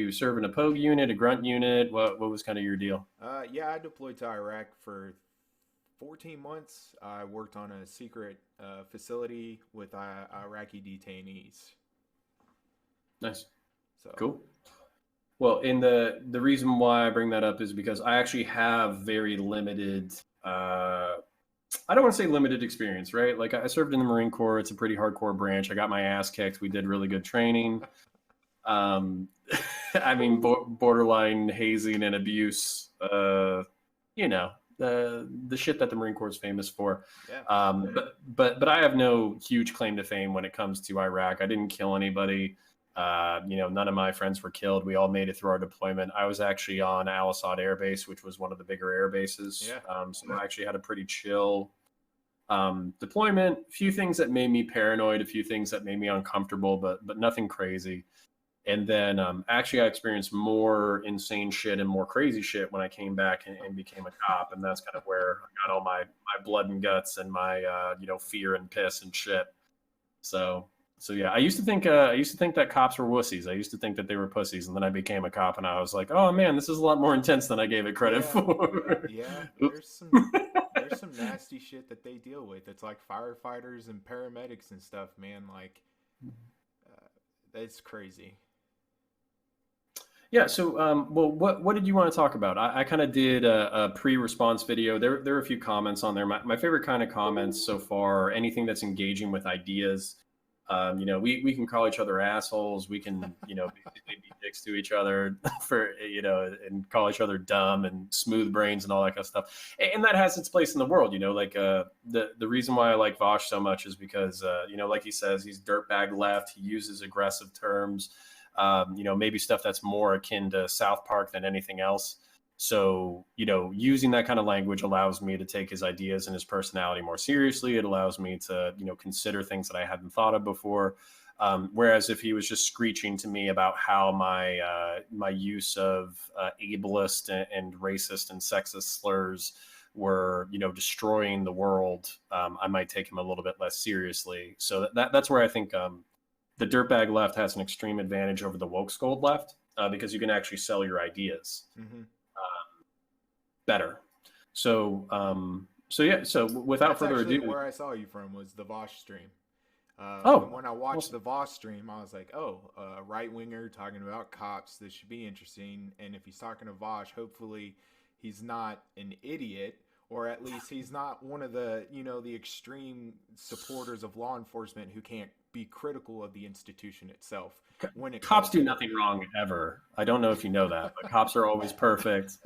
you serve in a pogue unit, a grunt unit? What was kind of your deal? Yeah, I deployed to Iraq for 14 months. I worked on a secret facility with Iraqi detainees. Nice. So, Cool. Well, in the reason why I bring that up is because I actually have very limited I don't want to say limited experience, right? Like I served in the Marine Corps. It's a pretty hardcore branch. I got my ass kicked. We did really good training. Um, I mean, borderline hazing and abuse. You know, the shit that the Marine Corps is famous for. yeah. But I have no huge claim to fame when it comes to Iraq. I didn't kill anybody. None of my friends were killed. We all made it through our deployment. I was actually on Al Assad Air Base, which was one of the bigger air bases. Yeah. So I actually had a pretty chill deployment. A few things that made me paranoid, a few things that made me uncomfortable, but nothing crazy. And then actually I experienced more insane shit and more crazy shit when I came back and became a cop. And that's kind of where I got all my blood and guts and my fear and piss and shit. So yeah, I used to think that cops were wussies. I used to think that they were pussies, and then I became a cop, and I was like, oh man, this is a lot more intense than I gave it credit for. Yeah, there's some nasty shit that they deal with. It's like firefighters and paramedics and stuff, man. Like, it's crazy. Yeah. So, well, what did you want to talk about? I kind of did a pre-response video. There are a few comments on there. My favorite kind of comments so far are anything that's engaging with ideas. We can call each other assholes. We can, basically be dicks to each other and call each other dumb and smooth brains and all that kind of stuff. And that has its place in the world, the reason why I like Vosh so much is because, like he says, he's dirtbag left. He uses aggressive terms, maybe stuff that's more akin to South Park than anything else. So, using that kind of language allows me to take his ideas and his personality more seriously. It allows me to, consider things that I hadn't thought of before. Whereas if he was just screeching to me about how my use of ableist and racist and sexist slurs were, destroying the world, I might take him a little bit less seriously. So that's where I think the dirtbag left has an extreme advantage over the woke scold left because you can actually sell your ideas. Mm-hmm. Better. So yeah. So without That's further actually ado, where I saw you from was the Vosh stream. When I watched awesome. the Vosh stream, I was like, oh, right winger talking about cops. This should be interesting. And if he's talking to Vosh, hopefully he's not an idiot, or at least he's not one of the the extreme supporters of law enforcement who can't be critical of the institution itself. When it Cops do nothing wrong ever. I don't know if you know that, but cops are always perfect.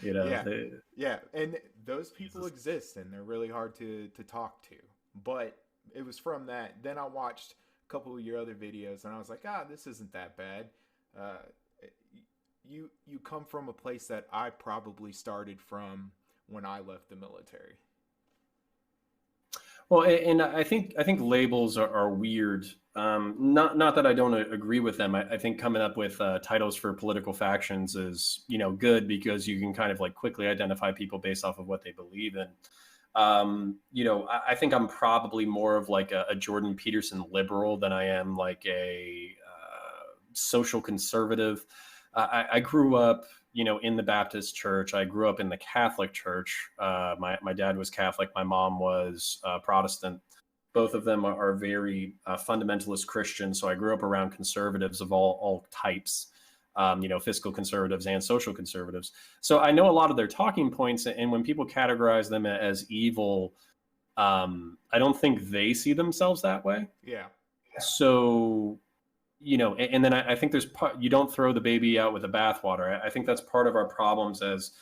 Yeah, and those people exist, and they're really hard to talk to. But it was from that. Then I watched a couple of your other videos, and I was like, this isn't that bad. You come from a place that I probably started from when I left the military. Well, and I think labels are weird. Not that I don't agree with them. I think coming up with titles for political factions is good because you can kind of like quickly identify people based off of what they believe in. I think I'm probably more of like a Jordan Peterson liberal than I am like a social conservative. I grew up, in the Baptist church. I grew up in the Catholic church. My dad was Catholic. My mom was Protestant. Both of them are very fundamentalist Christians. So I grew up around conservatives of all types, fiscal conservatives and social conservatives. So I know a lot of their talking points. And when people categorize them as evil, I don't think they see themselves that way. Yeah. So and then I think you don't throw the baby out with the bathwater. I think that's part of our problems as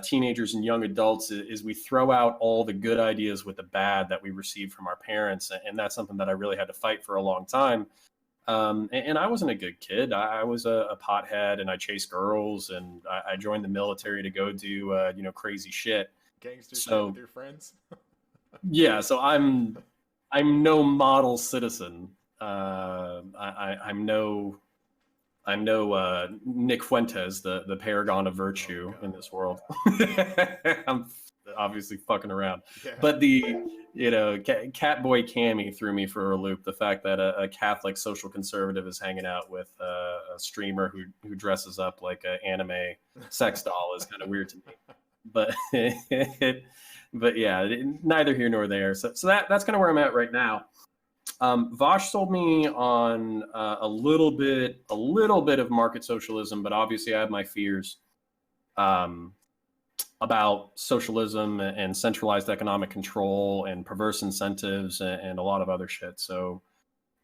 teenagers and young adults is we throw out all the good ideas with the bad that we received from our parents. And that's something that I really had to fight for a long time. And I wasn't a good kid. I was a pothead and I chased girls and I joined the military to go do, crazy shit. Gangster shit with your friends. Yeah. So I'm no model citizen. I'm no Nick Fuentes, the paragon of virtue in this world. obviously fucking around. Yeah. But the, Catboy Cammy threw me for a loop. The fact that a Catholic social conservative is hanging out with a streamer who dresses up like an anime sex doll is kind of weird to me. But but yeah, neither here nor there. So that's kind of where I'm at right now. Vosh sold me on a little bit of market socialism, but obviously I have my fears about socialism and centralized economic control and perverse incentives and a lot of other shit. So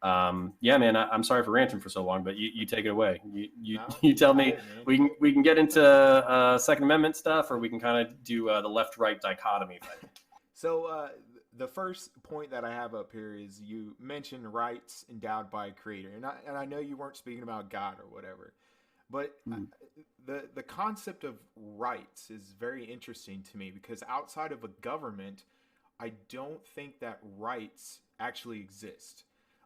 yeah, man, I'm sorry for ranting for so long, but you take it away. You tell me. We can get into Second Amendment stuff, or we can kind of do the left-right dichotomy thing. So the first point that I have up here is you mentioned rights endowed by a creator, and I know you weren't speaking about God or whatever, but the concept of rights is very interesting to me because outside of a government, I don't think that rights actually exist.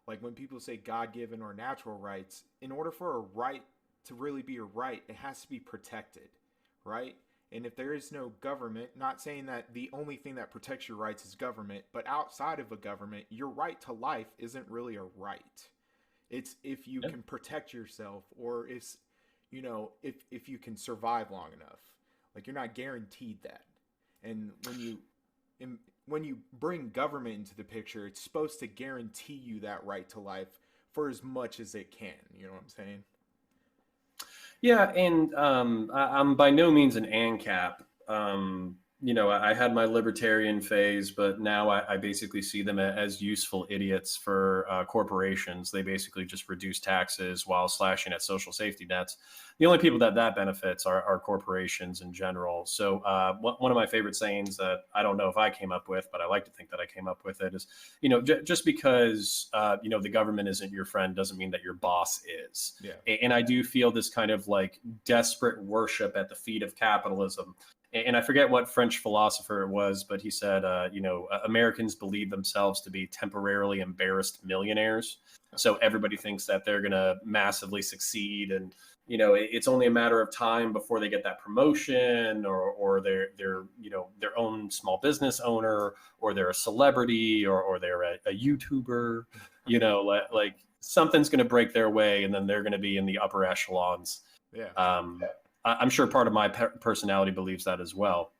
Like when people say God-given or natural rights, in order for a right to really be a right, it has to be protected, right? And if there is no government, not saying that the only thing that protects your rights is government, but outside of a government, your right to life isn't really a right. It's if you can protect yourself, or if if you can survive long enough. Like you're not guaranteed that. And when you bring government into the picture, it's supposed to guarantee you that right to life for as much as it can. You know what I'm saying? Yeah, and I'm by no means an ANCAP. I had my libertarian phase, but now I basically see them as useful idiots for corporations. They basically just reduce taxes while slashing at social safety nets. The only people that benefits are corporations in general. So one of my favorite sayings that I don't know if I came up with, but I like to think that I came up with it is, just because, the government isn't your friend doesn't mean that your boss is. Yeah. And I do feel this kind of like desperate worship at the feet of capitalism. And I forget what French philosopher it was, but he said, Americans believe themselves to be temporarily embarrassed millionaires. So everybody thinks that they're going to massively succeed. And, it's only a matter of time before they get that promotion or they're their own small business owner, or they're a celebrity, or they're a YouTuber, like something's going to break their way and then they're going to be in the upper echelons. Yeah. I'm sure part of my personality believes that as well.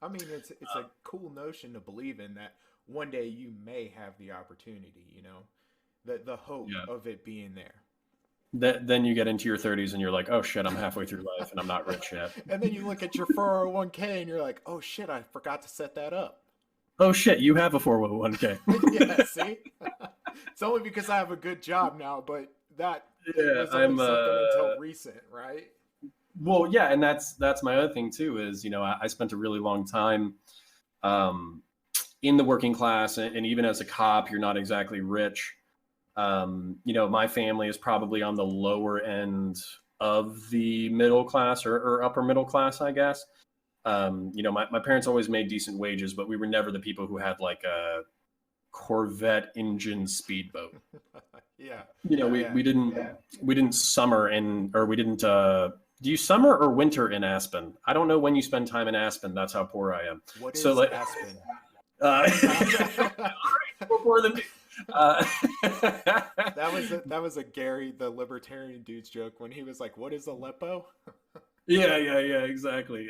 I mean, it's a cool notion to believe in that one day you may have the opportunity, the hope of it being there. Then you get into your 30s and you're like, oh shit, I'm halfway through life and I'm not rich yet. And then you look at your 401k and you're like, oh shit, I forgot to set that up. Oh shit, you have a 401k. Yeah, see? It's only because I have a good job now, but that was only something until recent, right? Well, yeah, and that's my other thing too is, I spent a really long time in the working class, and even as a cop, you're not exactly rich. My family is probably on the lower end of the middle class or upper middle class, I guess. My parents always made decent wages, but we were never the people who had like a Corvette engine speedboat. Yeah. We didn't summer we didn't do you summer or winter in Aspen? I don't know when you spend time in Aspen. That's how poor I am. What is Aspen? Before the that was a Gary the libertarian dude's joke when he was like, "What is Aleppo?" Yeah, exactly.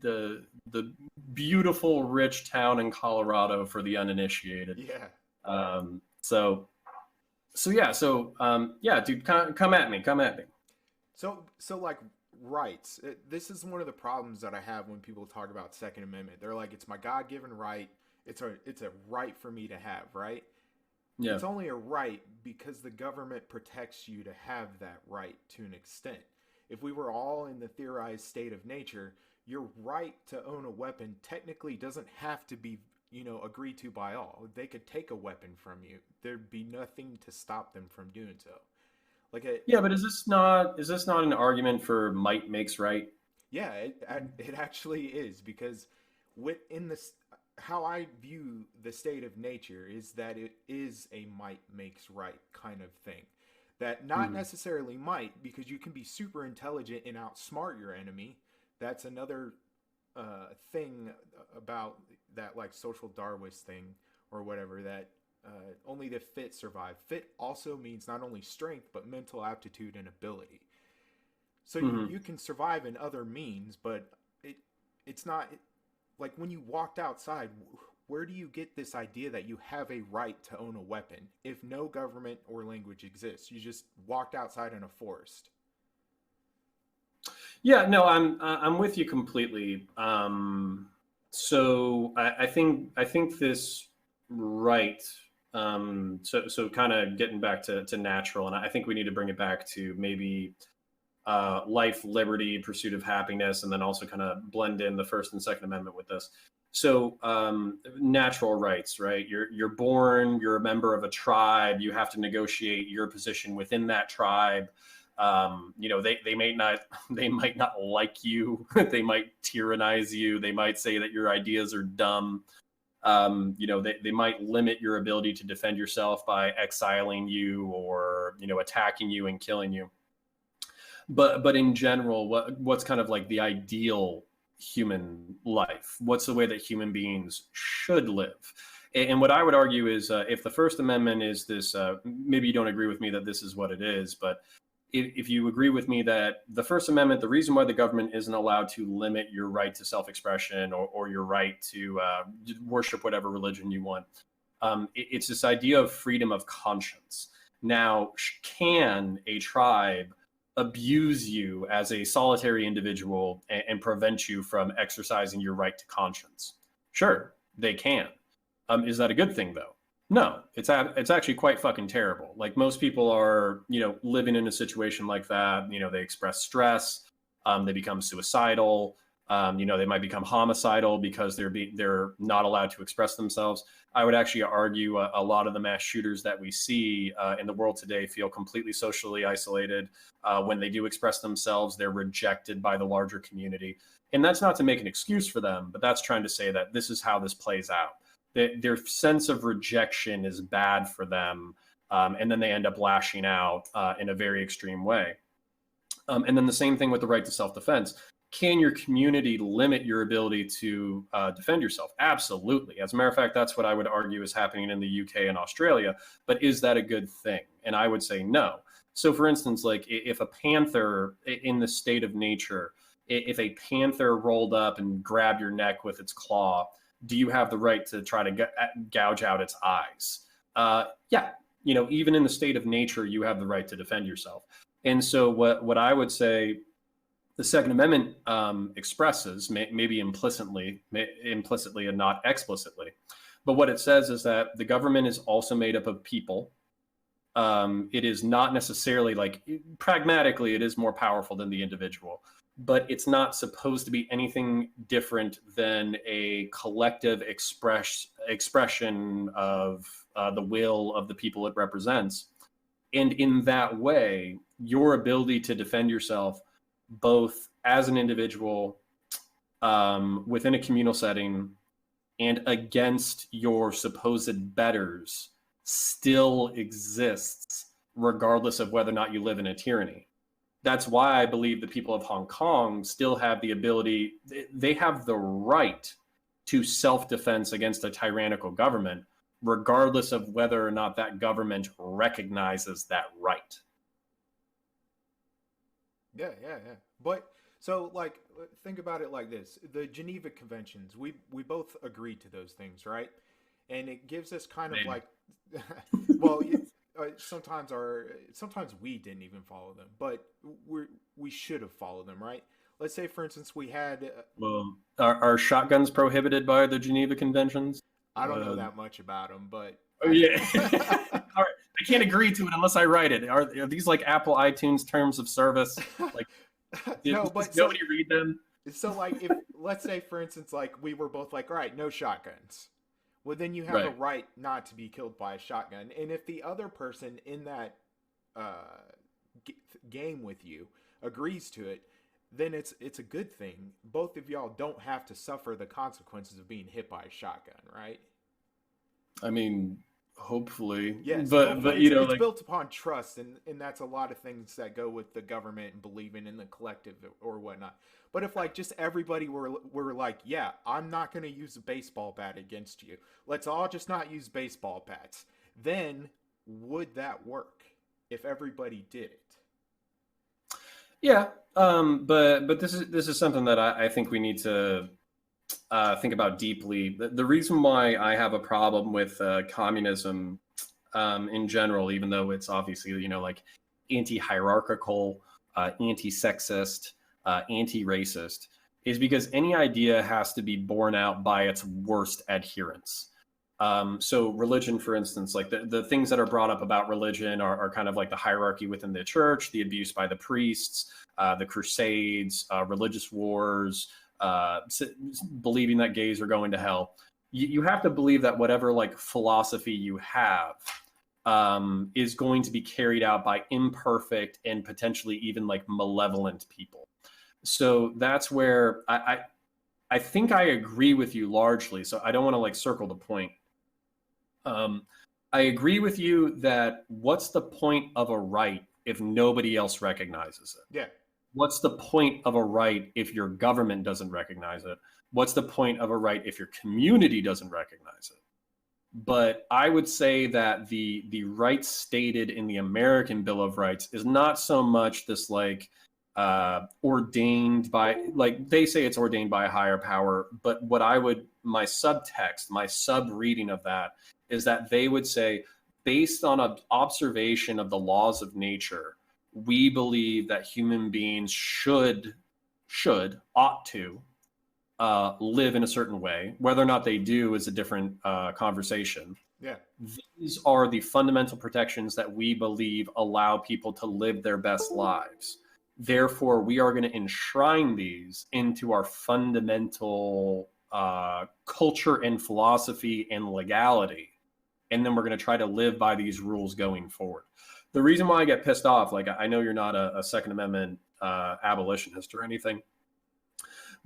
The beautiful rich town in Colorado for the uninitiated. Yeah. Yeah, dude, come at me. So like rights. This is one of the problems that I have when people talk about Second Amendment. They're like, it's my God-given right. It's a right for me to have, right? Yeah. It's only a right because the government protects you to have that right to an extent. If we were all in the theorized state of nature, your right to own a weapon technically doesn't have to be, agreed to by all. They could take a weapon from you. There'd be nothing to stop them from doing so. But is this not an argument for might makes right? Yeah, it actually is, because within this, how I view the state of nature is that it is a might makes right kind of thing. That not necessarily might, because you can be super intelligent and outsmart your enemy. That's another thing about that, like social Darwinist thing or whatever, that only the fit survive. Fit also means not only strength but mental aptitude and ability. So Hmm. you can survive in other means, but it's not like when you walked outside. Where do you get this idea that you have a right to own a weapon if no government or language exists? You just walked outside in a forest. Yeah, no, I'm with you completely. So I think this right. So kind of getting back to natural, and I think we need to bring it back to maybe life, liberty, pursuit of happiness, and then also kind of blend in the First and Second Amendment with this. So natural rights, right? You're born, you're a member of a tribe. You have to negotiate your position within that tribe. They may not they might not like you. They might tyrannize you. They might say that your ideas are dumb. They might limit your ability to defend yourself by exiling you or attacking you and killing you. But in general, what's kind of like the ideal human life? What's the way that human beings should live? And what I would argue is, if the First Amendment is this, maybe you don't agree with me that this is what it is, but if you agree with me that the First Amendment, the reason why the government isn't allowed to limit your right to self-expression or your right to worship whatever religion you want, it's this idea of freedom of conscience. Now, can a tribe abuse you as a solitary individual and prevent you from exercising your right to conscience? Sure, they can. Is that a good thing though? No, it's actually quite fucking terrible. Like most people are, living in a situation like that. They express stress, they become suicidal. They might become homicidal because they're not allowed to express themselves. I would actually argue a lot of the mass shooters that we see in the world today feel completely socially isolated. When they do express themselves, they're rejected by the larger community. And that's not to make an excuse for them, but that's trying to say that this is how this plays out. Their sense of rejection is bad for them, and then they end up lashing out in a very extreme way. And then the same thing with the right to self-defense. Can your community limit your ability to defend yourself? Absolutely. As a matter of fact, that's what I would argue is happening in the UK and Australia. But is that a good thing? And I would say no. So, for instance, like if a panther in the state of nature, if a panther rolled up and grabbed your neck with its claw, do you have the right to try to gouge out its eyes? Yeah. Even in the state of nature, you have the right to defend yourself. And so, what I would say the Second Amendment expresses, maybe implicitly and not explicitly, but what it says is that the government is also made up of people. It is not necessarily like pragmatically, it is more powerful than the individual, but it's not supposed to be anything different than a collective expression of the will of the people it represents. And in that way, your ability to defend yourself, both as an individual, within a communal setting, and against your supposed betters, still exists, regardless of whether or not you live in a tyranny. That's why I believe the people of Hong Kong still have the ability, they have the right to self-defense against a tyrannical government, regardless of whether or not that government recognizes that right. Yeah, yeah, yeah. But so like think about it like this. The Geneva Conventions, we both agreed to those things, right? And it gives us kind of Maybe. like well, sometimes we didn't even follow them, but we should have followed them, right? Let's say for instance we had Well, are shotguns prohibited by the Geneva Conventions? I don't know Uh, that much about them, but oh, I yeah. All right. I can't agree to it unless I write it. Are these like Apple iTunes terms of service? Like, no, does but nobody read them? like if let's say for instance like we were both like all right, no shotguns. Well, then you have a Right. right not to be killed by a shotgun. And if the other person in that uh, game with you agrees to it, then it's a good thing. Both of y'all don't have to suffer the consequences of being hit by a shotgun, right? I mean, hopefully, Yes, but hopefully you know, it's like, built upon trust, and that's a lot of things that go with the government and believing in the collective or whatnot. But if like just everybody were like, yeah, I'm not going to use a baseball bat against you. Let's all just not use baseball bats. Then would that work if everybody did it? yeah. But this is something that I think we need to think about deeply. The reason why I have a problem with communism in general, even though it's obviously, you know, like anti-hierarchical, anti-sexist, anti-racist, is because any idea has to be borne out by its worst adherents. So religion, for instance, like the things that are brought up about religion are kind of like the hierarchy within the church, the abuse by the priests, the crusades, religious wars, believing that gays are going to hell. You have to believe that whatever like philosophy you have is going to be carried out by imperfect and potentially even like malevolent people. So that's where I think I agree with you largely. So I don't want to like circle the point. Um, I agree with you that what's the point of a right if nobody else recognizes it? Yeah. What's the point of a right if your government doesn't recognize it? What's the point of a right if your community doesn't recognize it? But I would say that the rights stated in the American Bill of Rights is not so much this like ordained by, like they say it's ordained by a higher power, but what I would, my subtext, my sub reading of that is that they would say, based on an observation of the laws of nature, we believe that human beings ought to live in a certain way. Whether or not they do is a different conversation. Yeah. These are the fundamental protections that we believe allow people to live their best lives. Therefore, we are going to enshrine these into our fundamental culture and philosophy and legality. And then we're going to try to live by these rules going forward. The reason why I get pissed off, like I know you're not a Second Amendment abolitionist or anything,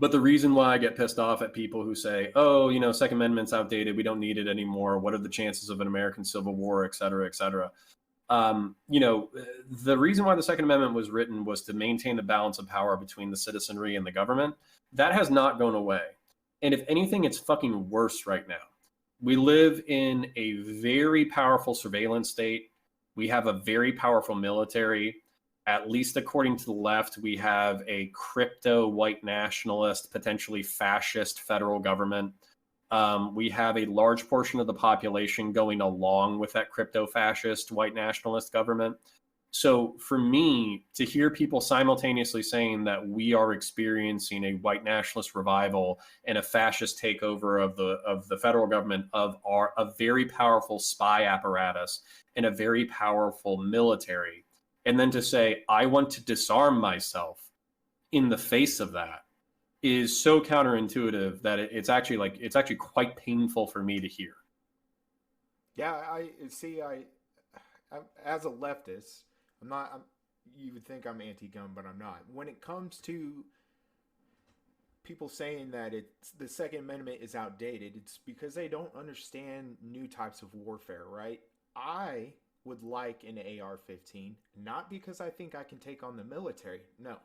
but the reason why I get pissed off at people who say, oh, you know, Second Amendment's outdated, we don't need it anymore, what are the chances of an American Civil War, et cetera, et cetera. You know, the reason why the Second Amendment was written was to maintain the balance of power between the citizenry and the government. That has not gone away. And if anything, it's fucking worse right now. We live in a very powerful surveillance state. We have a very powerful military. At least according to the left, we have a crypto white nationalist, potentially fascist federal government. We have a large portion of the population going along with that crypto fascist white nationalist government. So for me to hear people simultaneously saying that we are experiencing a white nationalist revival and a fascist takeover of the federal government, of a very powerful spy apparatus and a very powerful military, and then to say I want to disarm myself in the face of that, is so counterintuitive that it's actually quite painful for me to hear. Yeah, I see. I'm as a leftist, I'm not. You would think I'm anti-gun, but I'm not. When it comes to people saying that the Second Amendment is outdated, it's because they don't understand new types of warfare, right? I would like an AR-15, not because I think I can take on the military. No,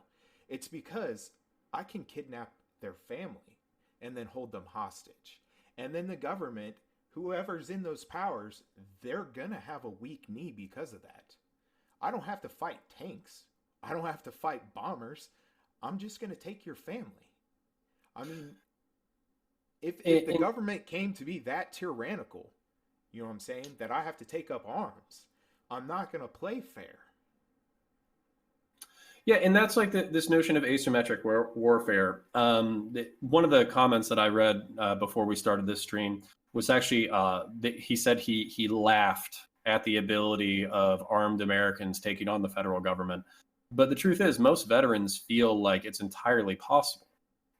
it's because I can kidnap their family and then hold them hostage. And then the government, whoever's in those powers, they're going to have a weak knee because of that. I don't have to fight tanks. I don't have to fight bombers. I'm just going to take your family. I mean, if the government came to be that tyrannical, you know what I'm saying, that I have to take up arms, I'm not going to play fair. Yeah, and that's like this notion of asymmetric warfare. One of the comments that I read before we started this stream was actually he said he laughed at the ability of armed Americans taking on the federal government. But the truth is, most veterans feel like it's entirely possible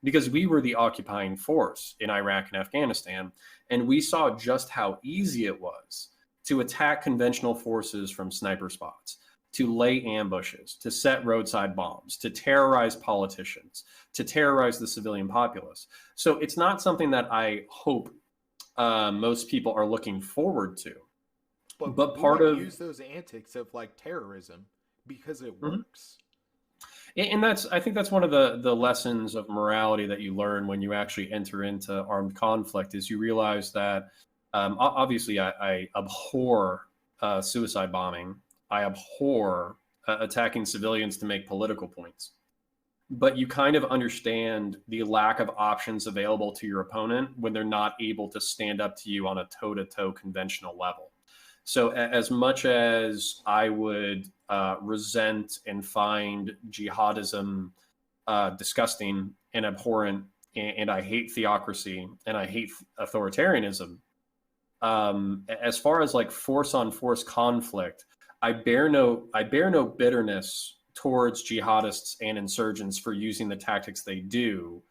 because we were the occupying force in Iraq and Afghanistan, and we saw just how easy it was to attack conventional forces from sniper spots, to lay ambushes, to set roadside bombs, to terrorize politicians, to terrorize the civilian populace. So it's not something that I hope most people are looking forward to. But But we part want to of use those antics of like terrorism because it Mhm. works. And that's, I think that's one of the lessons of morality that you learn when you actually enter into armed conflict is you realize that obviously I abhor suicide bombing. I abhor attacking civilians to make political points. But you kind of understand the lack of options available to your opponent when they're not able to stand up to you on a toe-to-toe conventional level. So, as much as I would resent and find jihadism disgusting and abhorrent, and I hate theocracy and I hate authoritarianism, as far as like force on force conflict, I bear no bitterness towards jihadists and insurgents for using the tactics they do.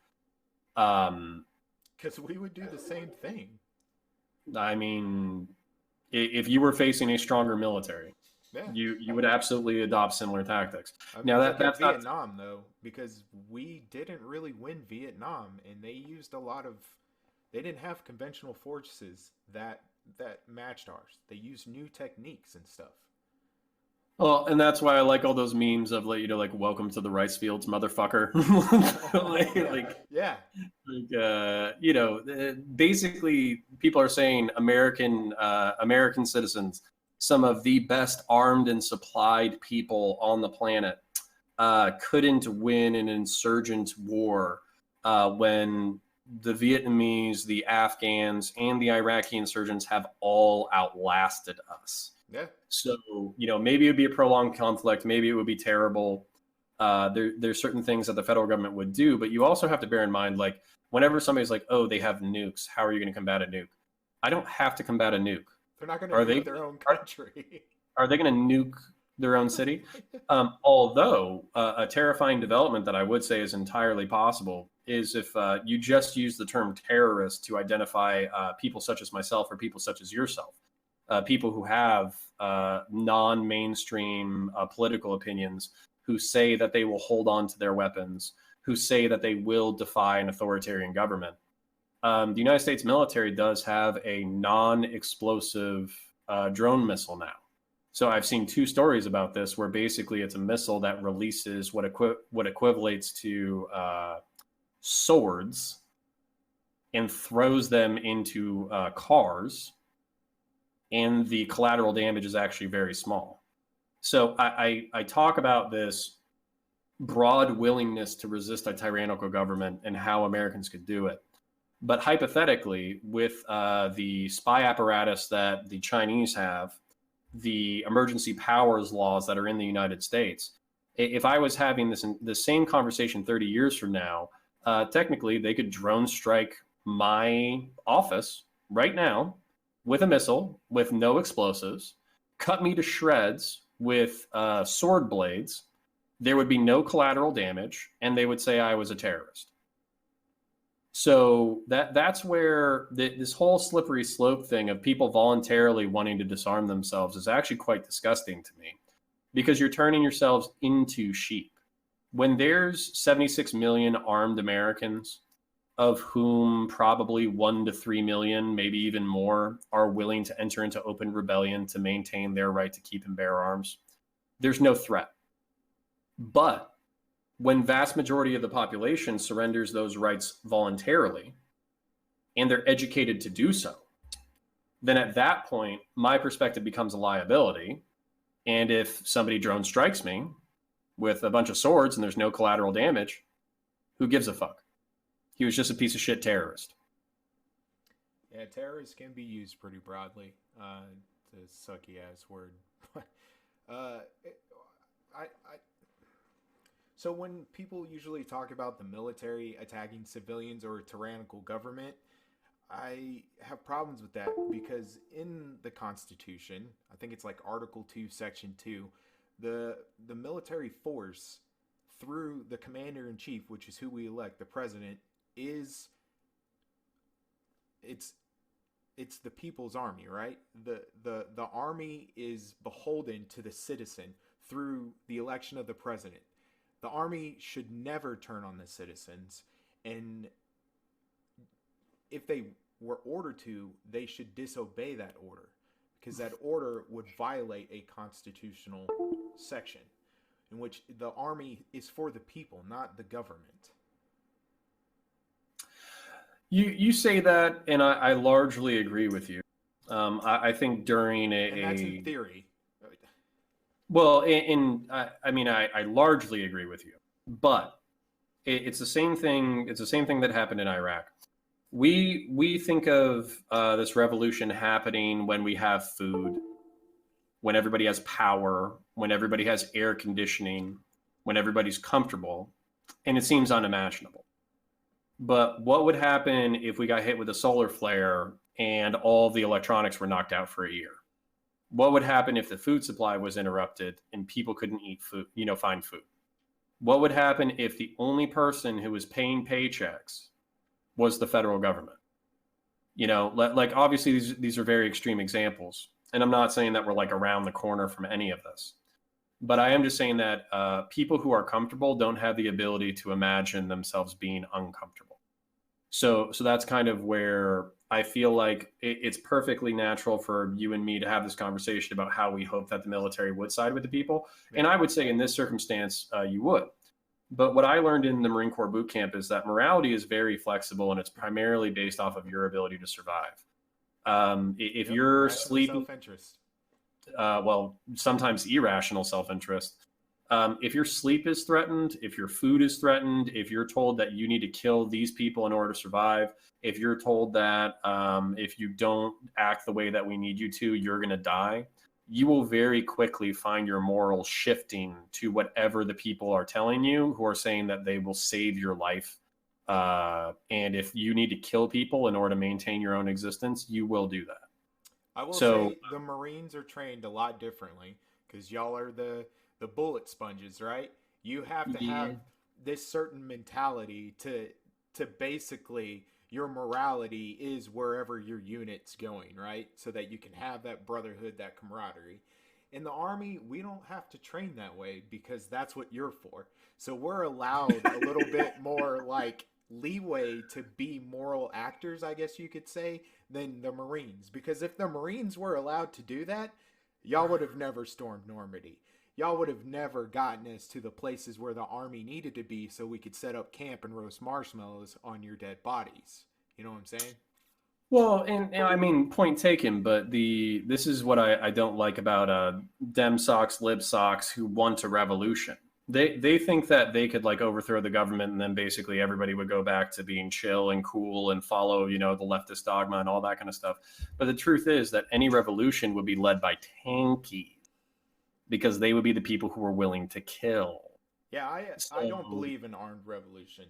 Um, Because we would do the same thing. I mean, if you were facing a stronger military, Yeah. you would absolutely adopt similar tactics. I Now mean, that look at that's not Vietnam though, because we didn't really win Vietnam, and they used a lot of. They didn't have conventional forces that matched ours. They used new techniques and stuff. well, and that's why I like all those memes of like like welcome to the rice fields, motherfucker. like, Yeah, like yeah, basically people are saying American citizens, some of the best armed and supplied people on the planet, couldn't win an insurgent war when the Vietnamese, the Afghans, and the Iraqi insurgents have all outlasted us. yeah. So, maybe it would be a prolonged conflict. Maybe it would be terrible. There's certain things that the federal government would do, but you also have to bear in mind, like, whenever somebody's like, "Oh, they have nukes. How are you going to combat a nuke?" I don't have to combat a nuke. They're not going to Are nuke they? their own Are, country. are they going to nuke their own city? Although a terrifying development that I would say is entirely possible is if you just use the term terrorist to identify people such as myself or people such as yourself, people who have non-mainstream political opinions, who say that they will hold on to their weapons, who say that they will defy an authoritarian government. The United States military does have a non-explosive drone missile now. So I've seen two stories about this where basically it's a missile that releases what equivalates to swords and throws them into cars, and the collateral damage is actually very small. So I talk about this broad willingness to resist a tyrannical government and how Americans could do it. But hypothetically, with the spy apparatus that the Chinese have, the emergency powers laws that are in the United States, if I was having the same conversation 30 years from now, technically they could drone strike my office right now with a missile with no explosives, cut me to shreds with sword blades. There would be no collateral damage, and they would say I was a terrorist. So that's where this whole slippery slope thing of people voluntarily wanting to disarm themselves is actually quite disgusting to me, because you're turning yourselves into sheep. When there's 76 million armed Americans, of whom probably 1 to 3 million, maybe even more, are willing to enter into open rebellion to maintain their right to keep and bear arms, there's no threat. But when vast majority of the population surrenders those rights voluntarily and they're educated to do so, then at that point my perspective becomes a liability. And if somebody drone strikes me with a bunch of swords and there's no collateral damage, who gives a fuck? He was just a piece of shit terrorist. Yeah, terrorist can be used pretty broadly. The sucky ass word. uh, I So when people usually talk about the military attacking civilians or a tyrannical government, I have problems with that because in the Constitution, I think it's like Article 2, Section 2, the military force through the commander in chief, which is who we elect, the president, is it's it's the people's army, right? The army is beholden to the citizen through the election of the president. The army should never turn on the citizens, and if they were ordered to, they should disobey that order because that order would violate a constitutional section in which the army is for the people, not the government. You say that, and I largely agree with you. I think during And that's in theory. well, I mean, I largely agree with you, but it's the same thing. It's the same thing that happened in Iraq. We think of this revolution happening when we have food, when everybody has power, when everybody has air conditioning, when everybody's comfortable, and it seems unimaginable. But what would happen if we got hit with a solar flare and all the electronics were knocked out for a year? What would happen if the food supply was interrupted and people couldn't eat food, find food? What would happen if the only person who was paying paychecks was the federal government? Like obviously these are very extreme examples. And I'm not saying that we're like around the corner from any of this. But I am just saying that people who are comfortable don't have the ability to imagine themselves being uncomfortable. So that's kind of where I feel like it's perfectly natural for you and me to have this conversation about how we hope that the military would side with the people. Yeah. And I would say in this circumstance, you would. But what I learned in the Marine Corps boot camp is that morality is very flexible, and it's primarily based off of your ability to survive. If you're sleeping, self-interest. Well, sometimes irrational self-interest. If your sleep is threatened, if your food is threatened, if you're told that you need to kill these people in order to survive, if you're told that if you don't act the way that we need you to, you're going to die, you will very quickly find your morals shifting to whatever the people are telling you, who are saying that they will save your life. And if you need to kill people in order to maintain your own existence, you will do that. I will say the Marines are trained a lot differently, because y'all are the bullet sponges, right? You have to have this certain mentality to basically, your morality is wherever your unit's going, right? So that you can have that brotherhood, that camaraderie. In the Army, we don't have to train that way, because that's what you're for. So we're allowed a little bit more like leeway to be moral actors, I guess you could say, than the Marines. Because if the Marines were allowed to do that, y'all would have never stormed Normandy. Y'all would have never gotten us to the places where the Army needed to be so we could set up camp and roast marshmallows on your dead bodies. You know what I'm saying? Well, and I mean, point taken, but this is what I don't like about Dem socks, lib socks who want a revolution. They think that they could like overthrow the government and then basically everybody would go back to being chill and cool and follow, the leftist dogma and all that kind of stuff. But the truth is that any revolution would be led by tankies, because they would be the people who were willing to kill. Yeah, I don't believe in armed revolution,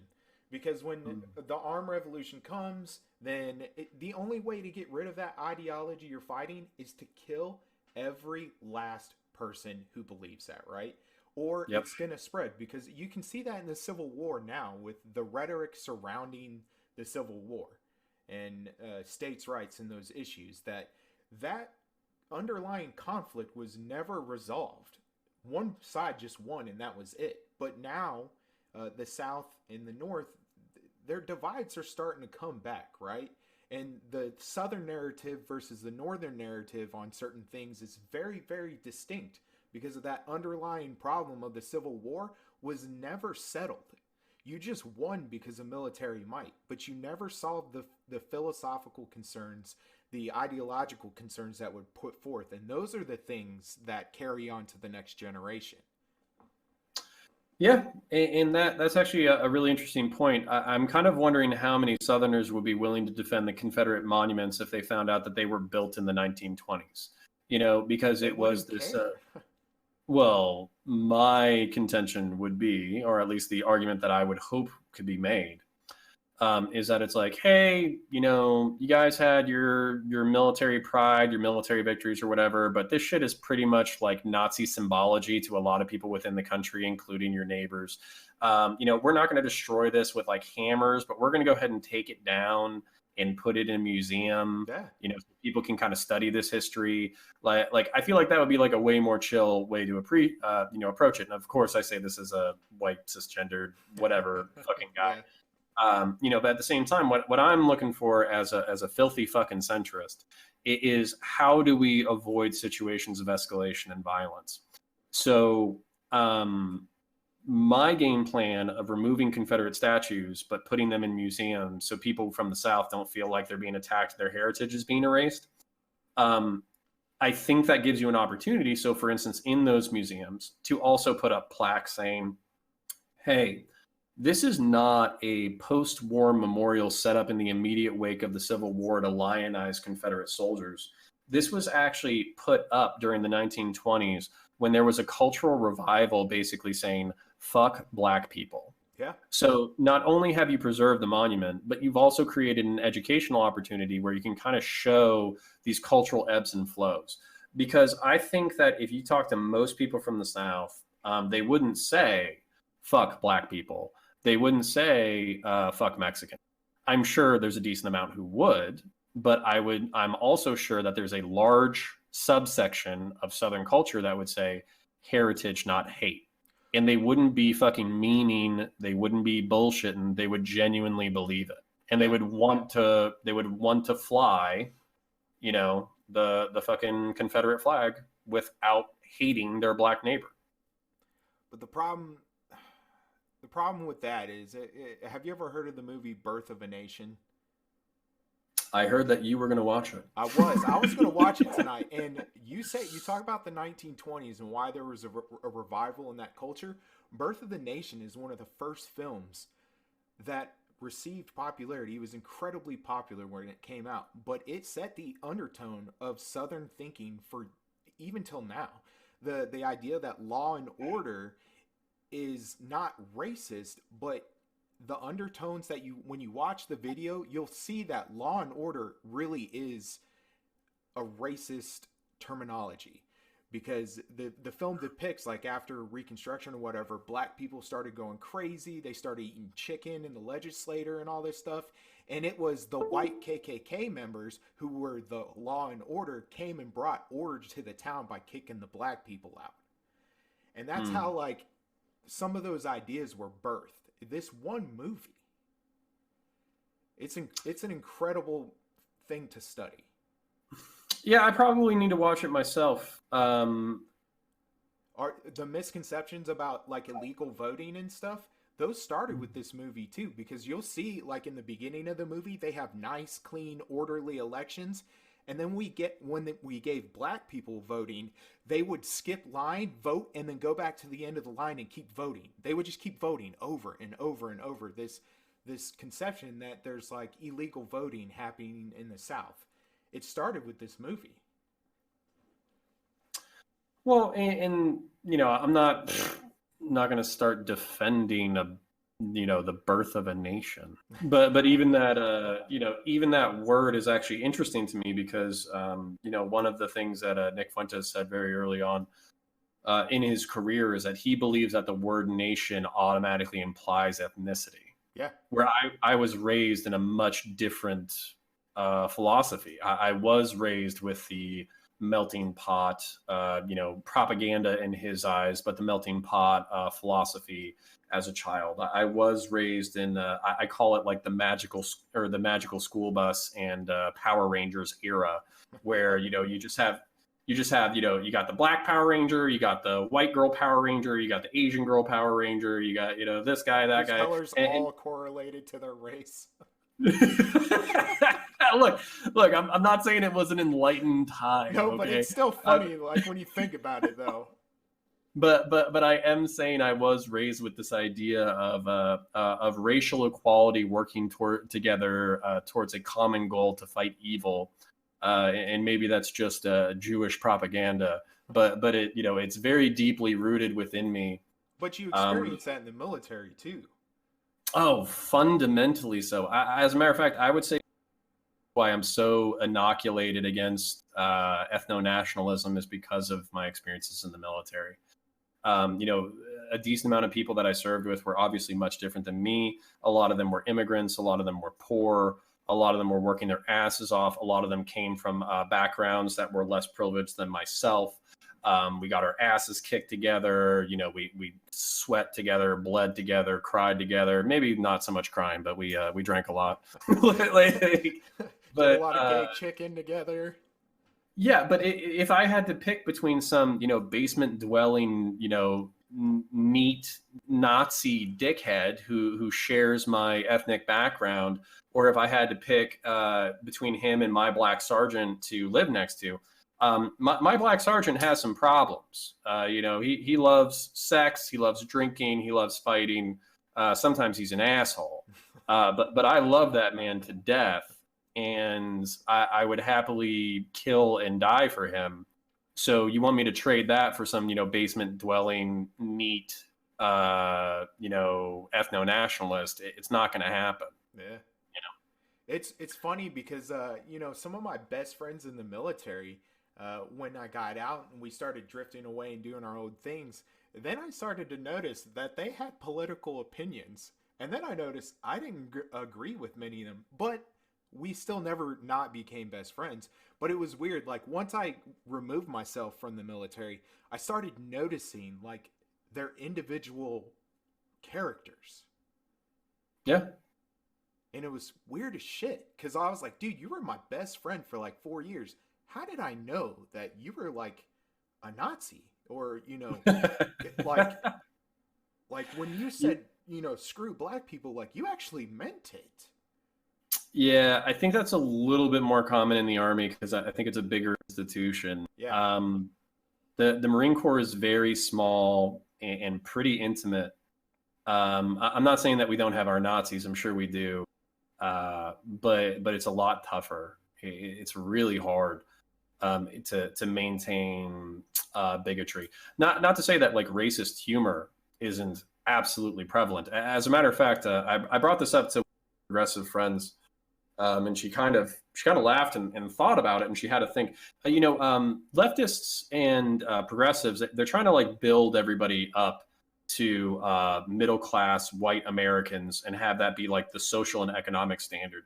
because when the armed revolution comes, then the only way to get rid of that ideology you're fighting is to kill every last person who believes that, right? Or it's going to spread, because you can see that in the Civil War now with the rhetoric surrounding the Civil War and states' rights and those issues, that underlying conflict was never resolved. One side just won and that was it. But now the South and the North, their divides are starting to come back, right? And the Southern narrative versus the Northern narrative on certain things is very, very distinct, because of that underlying problem of the Civil War was never settled. You just won because of military might, but you never solved the philosophical concerns, the ideological concerns that would put forth. And those are the things that carry on to the next generation. Yeah, and that's actually a really interesting point. I'm kind of wondering how many Southerners would be willing to defend the Confederate monuments if they found out that they were built in the 1920s. Because it was this... Well, my contention would be, or at least the argument that I would hope could be made, is that it's like, hey, you guys had your military pride, your military victories or whatever, but this shit is pretty much like Nazi symbology to a lot of people within the country, including your neighbors. We're not going to destroy this with like hammers, but we're going to go ahead and take it down and put it in a museum. So people can kind of study this history. Like I feel like that would be like a way more chill way to approach it. And of course I say this as a white cisgendered whatever fucking guy. But at the same time, what I'm looking for as a filthy fucking centrist It is how do we avoid situations of escalation and violence? So my game plan of removing Confederate statues but putting them in museums so people from the South don't feel like they're being attacked, their heritage is being erased. I think that gives you an opportunity. So, for instance, in those museums, to also put up plaques saying, hey, this is not a post-war memorial set up in the immediate wake of the Civil War to lionize Confederate soldiers. This was actually put up during the 1920s when there was a cultural revival basically saying, fuck black people. Yeah. So not only have you preserved the monument, but you've also created an educational opportunity where you can kind of show these cultural ebbs and flows. Because I think that if you talk to most people from the South, they wouldn't say, fuck black people. They wouldn't say, fuck Mexican. I'm sure there's a decent amount who would, but I'm also sure that there's a large subsection of Southern culture that would say heritage, not hate. And they wouldn't be fucking meaning, they wouldn't be bullshitting, they would genuinely believe it. And they would want to fly, you know, the fucking Confederate flag without hating their black neighbor. But the problem with that is, have you ever heard of the movie Birth of a Nation? I heard that you were going to watch it. I was going to watch it tonight. And you talk about the 1920s and why there was a revival in that culture. Birth of the Nation is one of the first films that received popularity. It was incredibly popular when it came out, but it set the undertone of Southern thinking for even till now. The idea that law and order is not racist, but the undertones that when you watch the video, you'll see that law and order really is a racist terminology, because the film depicts, like, after Reconstruction or whatever, black people started going crazy. They started eating chicken in the legislature and all this stuff. And it was the white KKK members who were the law and order came and brought order to the town by kicking the black people out. And that's how, like, some of those ideas were birthed. This one movie, it's an incredible thing to study. Yeah, I probably need to watch it myself. Are the misconceptions about, like, illegal voting and stuff, those started with this movie too, because you'll see, like, in the beginning of the movie, they have nice, clean, orderly elections. And then when we gave black people voting, they would skip line, vote, and then go back to the end of the line and keep voting. They would just keep voting over and over and over. This conception that there's, like, illegal voting happening in the South. It started with this movie. Well, and you know, I'm not going to start defending the birth of a nation, but even that even that word is actually interesting to me, because one of the things that Nick Fuentes said very early on in his career is that he believes that the word nation automatically implies ethnicity. Yeah. Where I was raised in a much different philosophy. I was raised with the melting pot, propaganda in his eyes, but the melting pot philosophy as a child. I was raised in, I call it like the magical school bus and Power Rangers era, where, you got the black Power Ranger, you got the white girl Power Ranger, you got the Asian girl Power Ranger, you got, this guy, that guy. Colors all correlated to their race. Look, I'm not saying it was an enlightened time. No, okay? But it's still funny, like, when you think about it, though. But I am saying I was raised with this idea of racial equality, working together towards a common goal to fight evil, and maybe that's just Jewish propaganda, but it it's very deeply rooted within me. But you experienced that in the military too. Oh, fundamentally so. As a matter of fact, I would say why I'm so inoculated against ethno-nationalism is because of my experiences in the military. A decent amount of people that I served with were obviously much different than me. A lot of them were immigrants. A lot of them were poor. A lot of them were working their asses off. A lot of them came from backgrounds that were less privileged than myself. We got our asses kicked together. We sweat together, bled together, cried together. Maybe not so much crying, but we drank a lot. But a lot of gay chicken together. Yeah, but if I had to pick between some, basement dwelling, neat Nazi dickhead who shares my ethnic background, or if I had to pick between him and my black sergeant to live next to, my black sergeant has some problems. He loves sex, he loves drinking, he loves fighting. Sometimes he's an asshole, but I love that man to death, and I would happily kill and die for him. So you want me to trade that for some, basement dwelling, neat, ethno nationalist? It's not going to happen. Yeah. You It's funny because some of my best friends in the military, when I got out and we started drifting away and doing our own things, then I started to notice that they had political opinions, and then I noticed I didn't agree with many of them, but we still never not became best friends. But it was weird. Like once I removed myself from the military, I started noticing like their individual characters. know? Yeah. And it was weird as shit because I was like, dude, you were my best friend for like 4 years. How did I know that you were like a Nazi? Or, like when you said, screw black people, like you actually meant it. Yeah, I think that's a little bit more common in the Army because I think it's a bigger institution. Yeah. The Marine Corps is very small and pretty intimate. I'm not saying that we don't have our Nazis. I'm sure we do, but it's a lot tougher. It's really hard to maintain bigotry. Not to say that like racist humor isn't absolutely prevalent. As a matter of fact, I brought this up to progressive friends, and she kind of laughed and thought about it, and she had to think. Leftists and progressives, they're trying to like build everybody up to middle class white Americans and have that be like the social and economic standard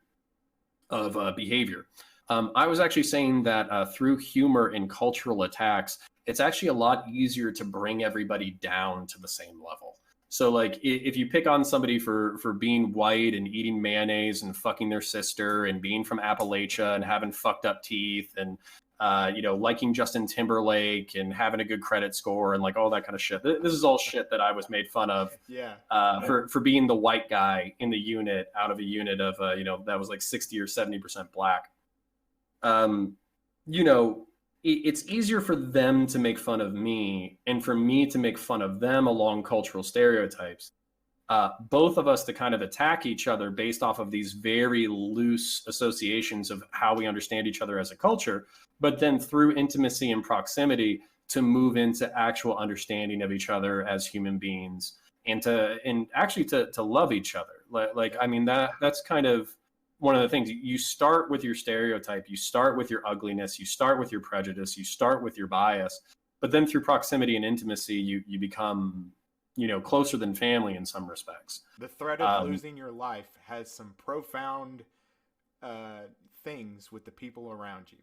of behavior. I was actually saying that through humor and cultural attacks, it's actually a lot easier to bring everybody down to the same level. So like if you pick on somebody for being white and eating mayonnaise and fucking their sister and being from Appalachia and having fucked up teeth and liking Justin Timberlake and having a good credit score and like all that kind of shit. This is all shit that I was made fun of. Yeah. For being the white guy in the unit out of a unit of that was like 60 or 70% black. It's easier for them to make fun of me and for me to make fun of them along cultural stereotypes. Both of us to kind of attack each other based off of these very loose associations of how we understand each other as a culture, but then through intimacy and proximity to move into actual understanding of each other as human beings and actually to love each other. Like I mean, that's kind of one of the things. You start with your stereotype, you start with your ugliness, you start with your prejudice, you start with your bias, but then through proximity and intimacy, you become, closer than family in some respects. The threat of losing your life has some profound things with the people around you.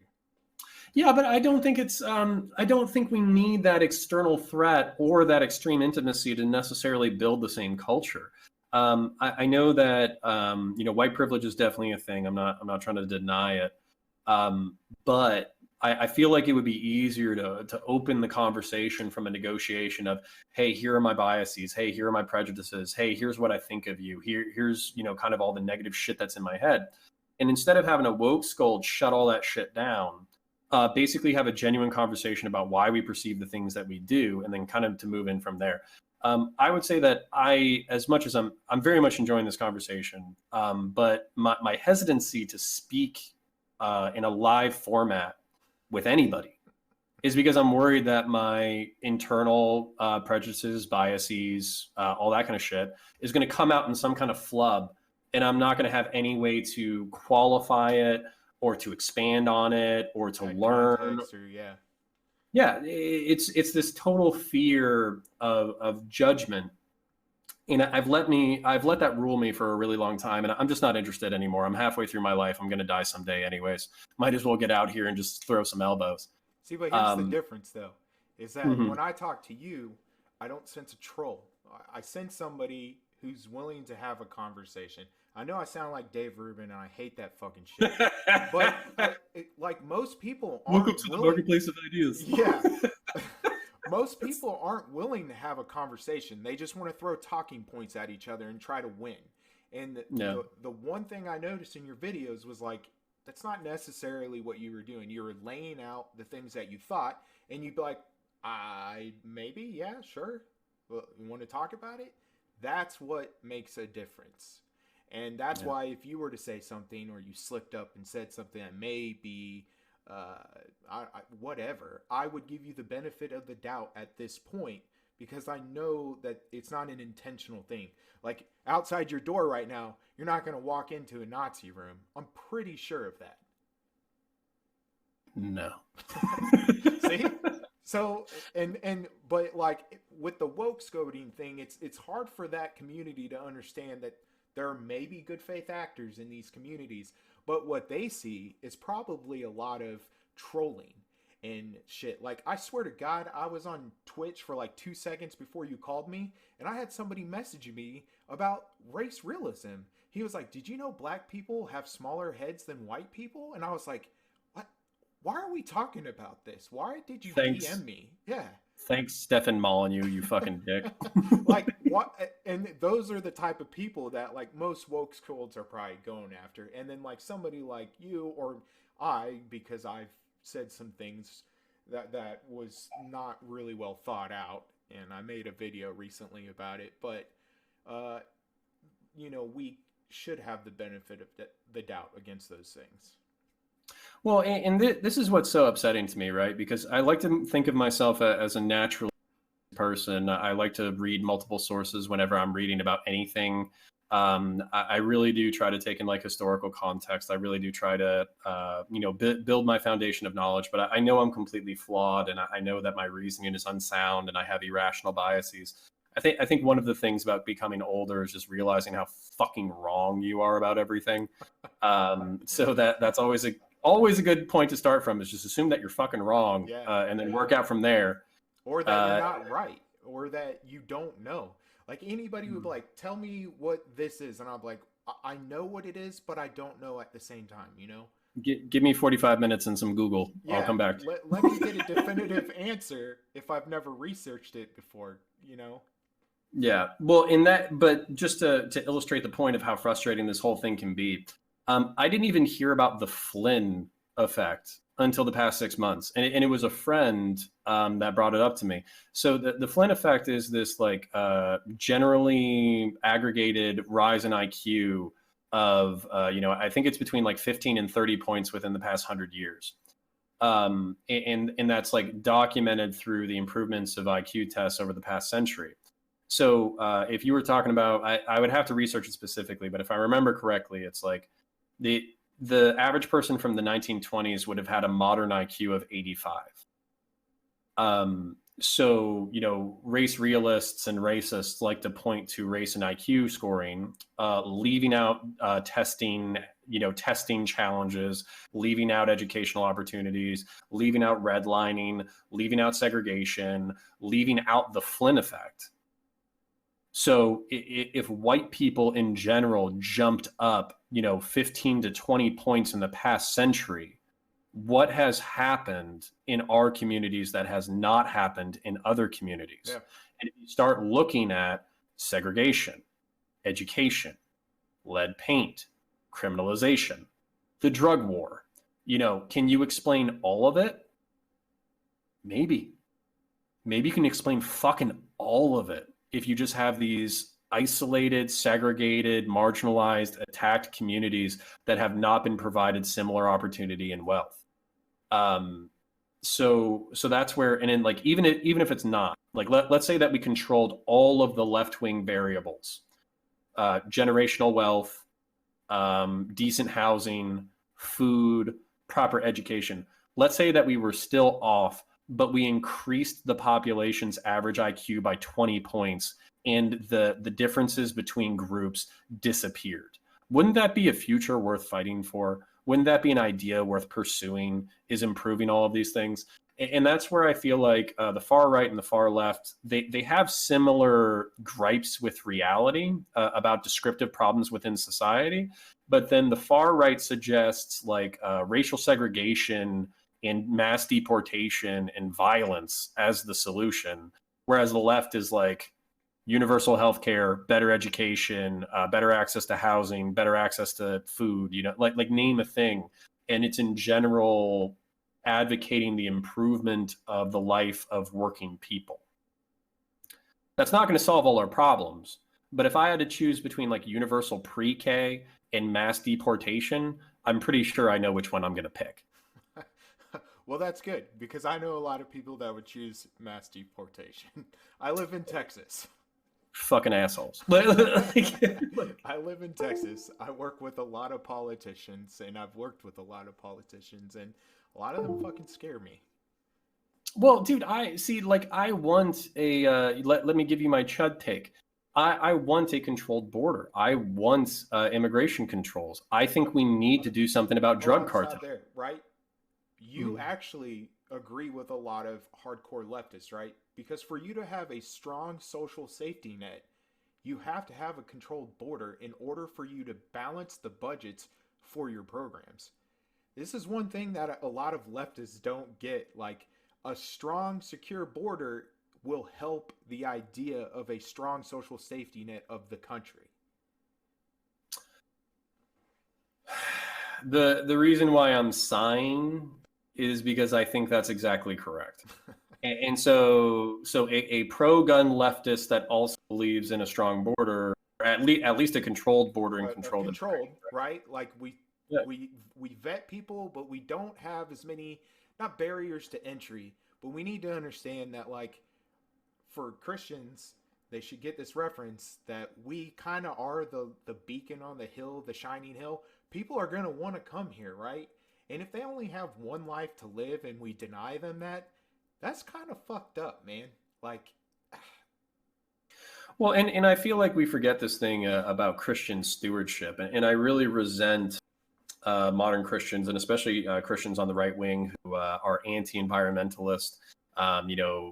Yeah, but I don't think I don't think we need that external threat or that extreme intimacy to necessarily build the same culture. I know that white privilege is definitely a thing. I'm not trying to deny it, but I feel like it would be easier to open the conversation from a negotiation of, hey, here are my biases. Hey, here are my prejudices. Hey, here's what I think of you. Here's kind of all the negative shit that's in my head. And instead of having a woke scold shut all that shit down, basically have a genuine conversation about why we perceive the things that we do, and then kind of to move in from there. I would say that as much as I'm very much enjoying this conversation, but my hesitancy to speak in a live format with anybody is because I'm worried that my internal prejudices, biases, all that kind of shit is going to come out in some kind of flub, and I'm not going to have any way to qualify it or to expand on it or to learn. Yeah, it's this total fear of judgment, and I've let that rule me for a really long time, and I'm just not interested anymore. I'm halfway through my life. I'm going to die someday anyways. Might as well get out here and just throw some elbows. See, but here's the difference, though, is that when I talk to you, I don't sense a troll. I sense somebody who's willing to have a conversation. I know I sound like Dave Rubin, and I hate that fucking shit. But like most people aren't Welcome to the willing. marketplace of ideas. Yeah. Most people aren't willing to have a conversation. They just want to throw talking points at each other and try to win. And the one thing I noticed in your videos was like, that's not necessarily what you were doing. You were laying out the things that you thought, and you'd be like, maybe, yeah, sure. Well, you want to talk about it? That's what makes a difference. And that's why if you were to say something, or you slipped up and said something that may be whatever, I would give you the benefit of the doubt at this point, because I know that it's not an intentional thing. Like outside your door right now, you're not going to walk into a Nazi room. I'm pretty sure of that. No. See? So, but like with the woke scoding thing, it's hard for that community to understand that there may be good faith actors in these communities, but what they see is probably a lot of trolling and shit. Like, I swear to God, I was on Twitch for like 2 seconds before you called me, and I had somebody messaging me about race realism. He was like, did you know black people have smaller heads than white people? And I was like, what? Why are we talking about this? Why did you DM me? Yeah. Thanks, Stefan Molyneux, you fucking dick. Like, what? And those are the type of people that, like, most woke schools are probably going after. And then, like, somebody like you or I, because I've said some things that was not really well thought out, and I made a video recently about it, but, we should have the benefit of the doubt against those things. Well, and this is what's so upsetting to me, right? Because I like to think of myself as a natural person. I like to read multiple sources whenever I'm reading about anything. I really do try to take in like historical context. I really do try to, build my foundation of knowledge. But I know I'm completely flawed, and I know that my reasoning is unsound, and I have irrational biases. I think one of the things about becoming older is just realizing how fucking wrong you are about everything. So that's always a good point to start from, is just assume that you're fucking wrong, and then work out from there. Or that you're not right, or that you don't know. Like, anybody would be like, tell me what this is, and I'm like, I know what it is, but I don't know at the same time, Give me 45 minutes and some Google. Yeah, I'll come back. Let me get a definitive answer if I've never researched it before, Yeah, well, but just to illustrate the point of how frustrating this whole thing can be, I didn't even hear about the Flynn effect until the past 6 months, and it was a friend that brought it up to me. So the Flynn effect is this like generally aggregated rise in IQ of I think it's between like 15 and 30 points within the past 100 years. And that's like documented through the improvements of IQ tests over the past century. So if you were talking about, I would have to research it specifically, but if I remember correctly, it's like the average person from the 1920s would have had a modern IQ of 85. So, race realists and racists like to point to race and IQ scoring, leaving out testing challenges, leaving out educational opportunities, leaving out redlining, leaving out segregation, leaving out the Flynn effect. So if white people in general jumped up, 15 to 20 points in the past century, what has happened in our communities that has not happened in other communities? Yeah. And if you start looking at segregation, education, lead paint, criminalization, the drug war, can you explain all of it? Maybe you can explain fucking all of it if you just have these isolated, segregated, marginalized, attacked communities that have not been provided similar opportunity and wealth. So that's where, and then like, even if it's not, like, let's say that we controlled all of the left-wing variables, generational wealth, decent housing, food, proper education. Let's say that we were still off, but we increased the population's average IQ by 20 points, and the differences between groups disappeared. Wouldn't that be a future worth fighting for? Wouldn't that be an idea worth pursuing, is improving all of these things? And that's where I feel like the far right and the far left, they have similar gripes with reality about descriptive problems within society. But then the far right suggests like racial segregation and mass deportation and violence as the solution, whereas the left is like universal health care, better education, better access to housing, better access to food, like name a thing. And it's in general advocating the improvement of the life of working people. That's not going to solve all our problems. But if I had to choose between like universal pre-K and mass deportation, I'm pretty sure I know which one I'm going to pick. Well, that's good because I know a lot of people that would choose mass deportation. I live in Texas. Fucking assholes. I live in Texas. I work with a lot of politicians, and I've worked with a lot of politicians, and a lot of them fucking scare me. Well, dude, I see, like, I want let me give you my chud take. I want a controlled border. I want immigration controls. I think we need to do something about drug cartels. There, right? You actually agree with a lot of hardcore leftists, right? Because for you to have a strong social safety net, you have to have a controlled border in order for you to balance the budgets for your programs. This is one thing that a lot of leftists don't get. Like, a strong, secure border will help the idea of a strong social safety net of the country. The reason why I'm sighing is because I think that's exactly correct. And so a pro-gun leftist that also believes in a strong border, or at least a controlled border and controlled, right? Like we vet people, but we don't have as many, not barriers to entry, but we need to understand that, like, for Christians, they should get this reference that we kind of are the beacon on the hill, the shining hill. People are going to want to come here, right? And if they only have one life to live and we deny them that, that's kind of fucked up, man. Like, well, and I feel like we forget this thing about Christian stewardship, and I really resent modern Christians, and especially Christians on the right wing who are anti-environmentalist,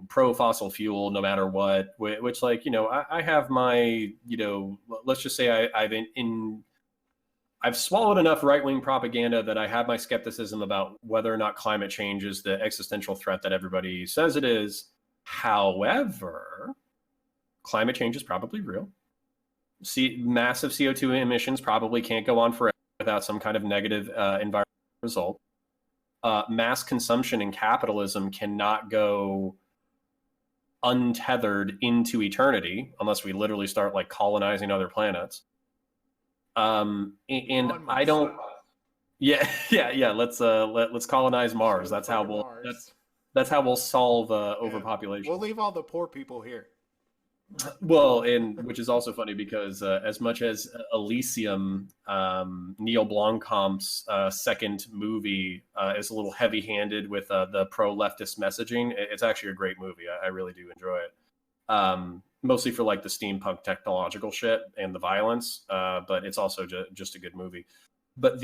pro fossil fuel, no matter what. Which, like, I have my, let's just say I've swallowed enough right-wing propaganda that I have my skepticism about whether or not climate change is the existential threat that everybody says it is. However, climate change is probably real. Massive CO2 emissions probably can't go on forever without some kind of negative environmental result. Mass consumption and capitalism cannot go untethered into eternity unless we literally start like colonizing other planets. And I don't. Yeah. Let's colonize Mars. That's how we'll solve overpopulation. We'll leave all the poor people here. Well, and which is also funny because as much as Elysium, Neil Blomkamp's second movie, is a little heavy-handed with the pro-leftist messaging, it's actually a great movie. I really do enjoy it. Mostly for like the steampunk technological shit and the violence, but it's also just a good movie. But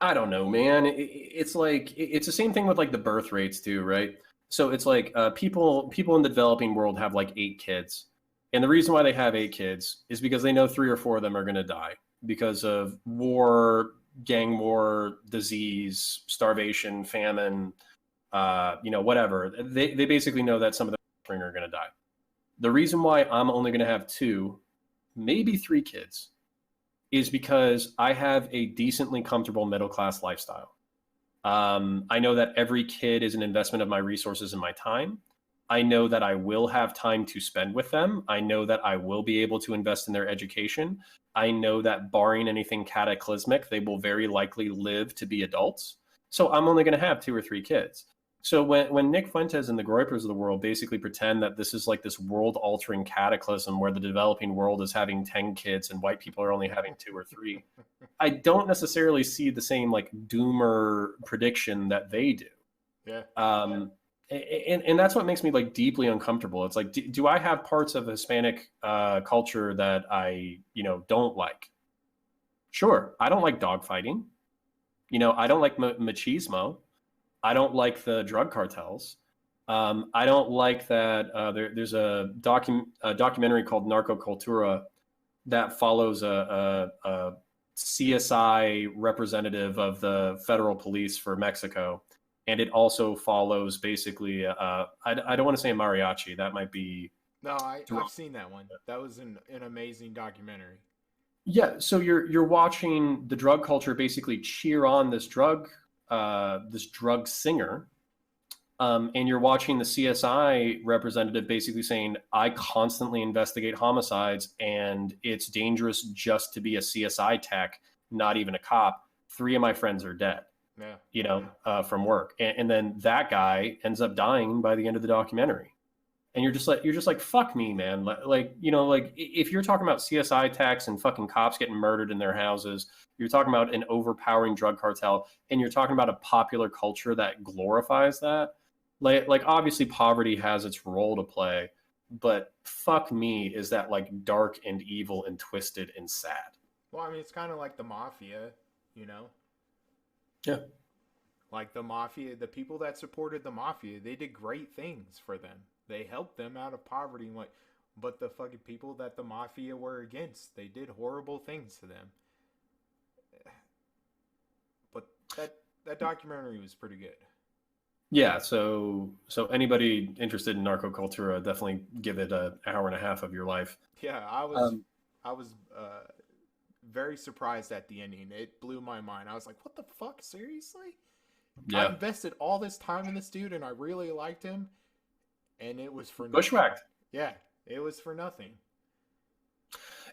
I don't know, man. It's like it's the same thing with like the birth rates too, right? So it's like people in the developing world have like 8 kids, and the reason why they have 8 kids is because they know 3 or 4 of them are going to die because of war, gang war, disease, starvation, famine, whatever. They basically know that some of them are going to die. The reason why I'm only going to have 2, maybe 3 kids is because I have a decently comfortable middle-class lifestyle. I know that every kid is an investment of my resources and my time. I know that I will have time to spend with them. I know that I will be able to invest in their education. I know that barring anything cataclysmic, they will very likely live to be adults. So I'm only going to have 2 or 3 kids. So when Nick Fuentes and the Groypers of the world basically pretend that this is like this world-altering cataclysm where the developing world is having 10 kids and white people are only having 2 or 3, I don't necessarily see the same like doomer prediction that they do. Yeah. And that's what makes me like deeply uncomfortable. It's like, do I have parts of Hispanic culture that I don't like? Sure, I don't like dogfighting. I don't like machismo. I don't like the drug cartels. I don't like that there's a documentary called Narco Cultura that follows a CSI representative of the federal police for Mexico. And it also follows basically, I don't want to say a mariachi. That might be. No, I've seen that one. That was an amazing documentary. Yeah, so you're watching the drug culture basically cheer on this drug singer, and you're watching the CSI representative basically saying, "I constantly investigate homicides, and it's dangerous just to be a CSI tech, not even a cop. 3 of my friends are dead, Yeah. from work," and then that guy ends up dying by the end of the documentary. And you're just like fuck me, man. Like if you're talking about CSI attacks and fucking cops getting murdered in their houses, you're talking about an overpowering drug cartel, and you're talking about a popular culture that glorifies that. Like obviously poverty has its role to play, but fuck me, is that like dark and evil and twisted and sad. Well, I mean, it's kind of like the mafia, you know? Yeah. Like the mafia, the people that supported the mafia, they did great things for them. They helped them out of poverty and what, but the fucking people that the mafia were against, they did horrible things to them. But that documentary was pretty good. Yeah, so anybody interested in narco cultura, definitely give it an hour and a half of your life. Yeah, Um, I was very surprised at the ending. It blew my mind. I was like, "What the fuck? Seriously? I yeah, invested all this time in this dude, and I really liked him, and it was for nothing." bushwhacked. Yeah, it was for nothing.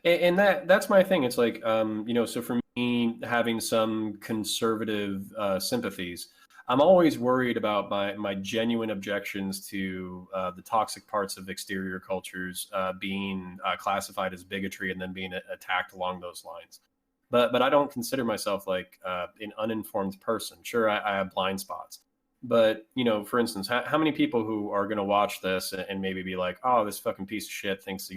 And that's my thing. It's like, so for me, having some conservative sympathies, I'm always worried about my genuine objections to the toxic parts of exterior cultures being classified as bigotry and then being attacked along those lines. But I don't consider myself like an uninformed person. Sure, I have blind spots. But for instance, how many people who are going to watch this and maybe be like, "Oh, this fucking piece of shit thinks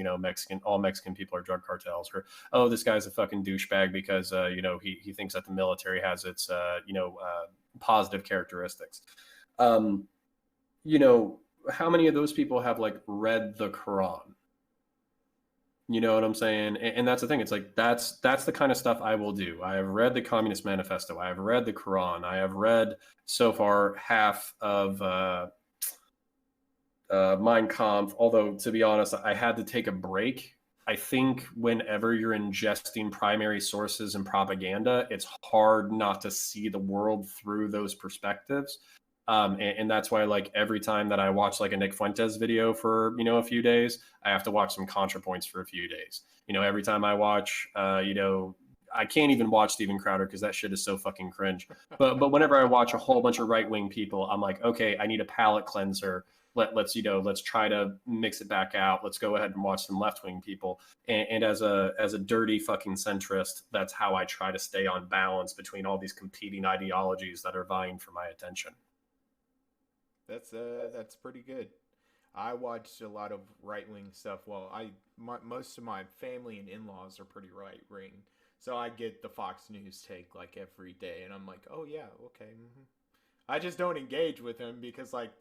all Mexican people are drug cartels," or "Oh, this guy's a fucking douchebag because he thinks that the military has its positive characteristics." Um, you know, how many of those people have like read the Quran? You know what I'm saying? And that's the thing. It's like that's the kind of stuff I will do. I have read the Communist Manifesto. I have read the Quran. I have read so far half of Mein Kampf. Although to be honest, I had to take a break. I think whenever you're ingesting primary sources and propaganda, it's hard not to see the world through those perspectives. And that's why, like, every time that I watch like a Nick Fuentes video for a few days, I have to watch some Contrapoints for a few days. Every time I watch, I can't even watch Steven Crowder because that shit is so fucking cringe. But whenever I watch a whole bunch of right wing people, I'm like, okay, I need a palate cleanser. Let's try to mix it back out. Let's go ahead and watch some left wing people. And as a dirty fucking centrist, that's how I try to stay on balance between all these competing ideologies that are vying for my attention. That's pretty good. I watched a lot of right wing stuff. Well, most of my family and in laws are pretty right wing, so I get the Fox News take like every day, and I'm like, oh yeah, okay. I just don't engage with them because like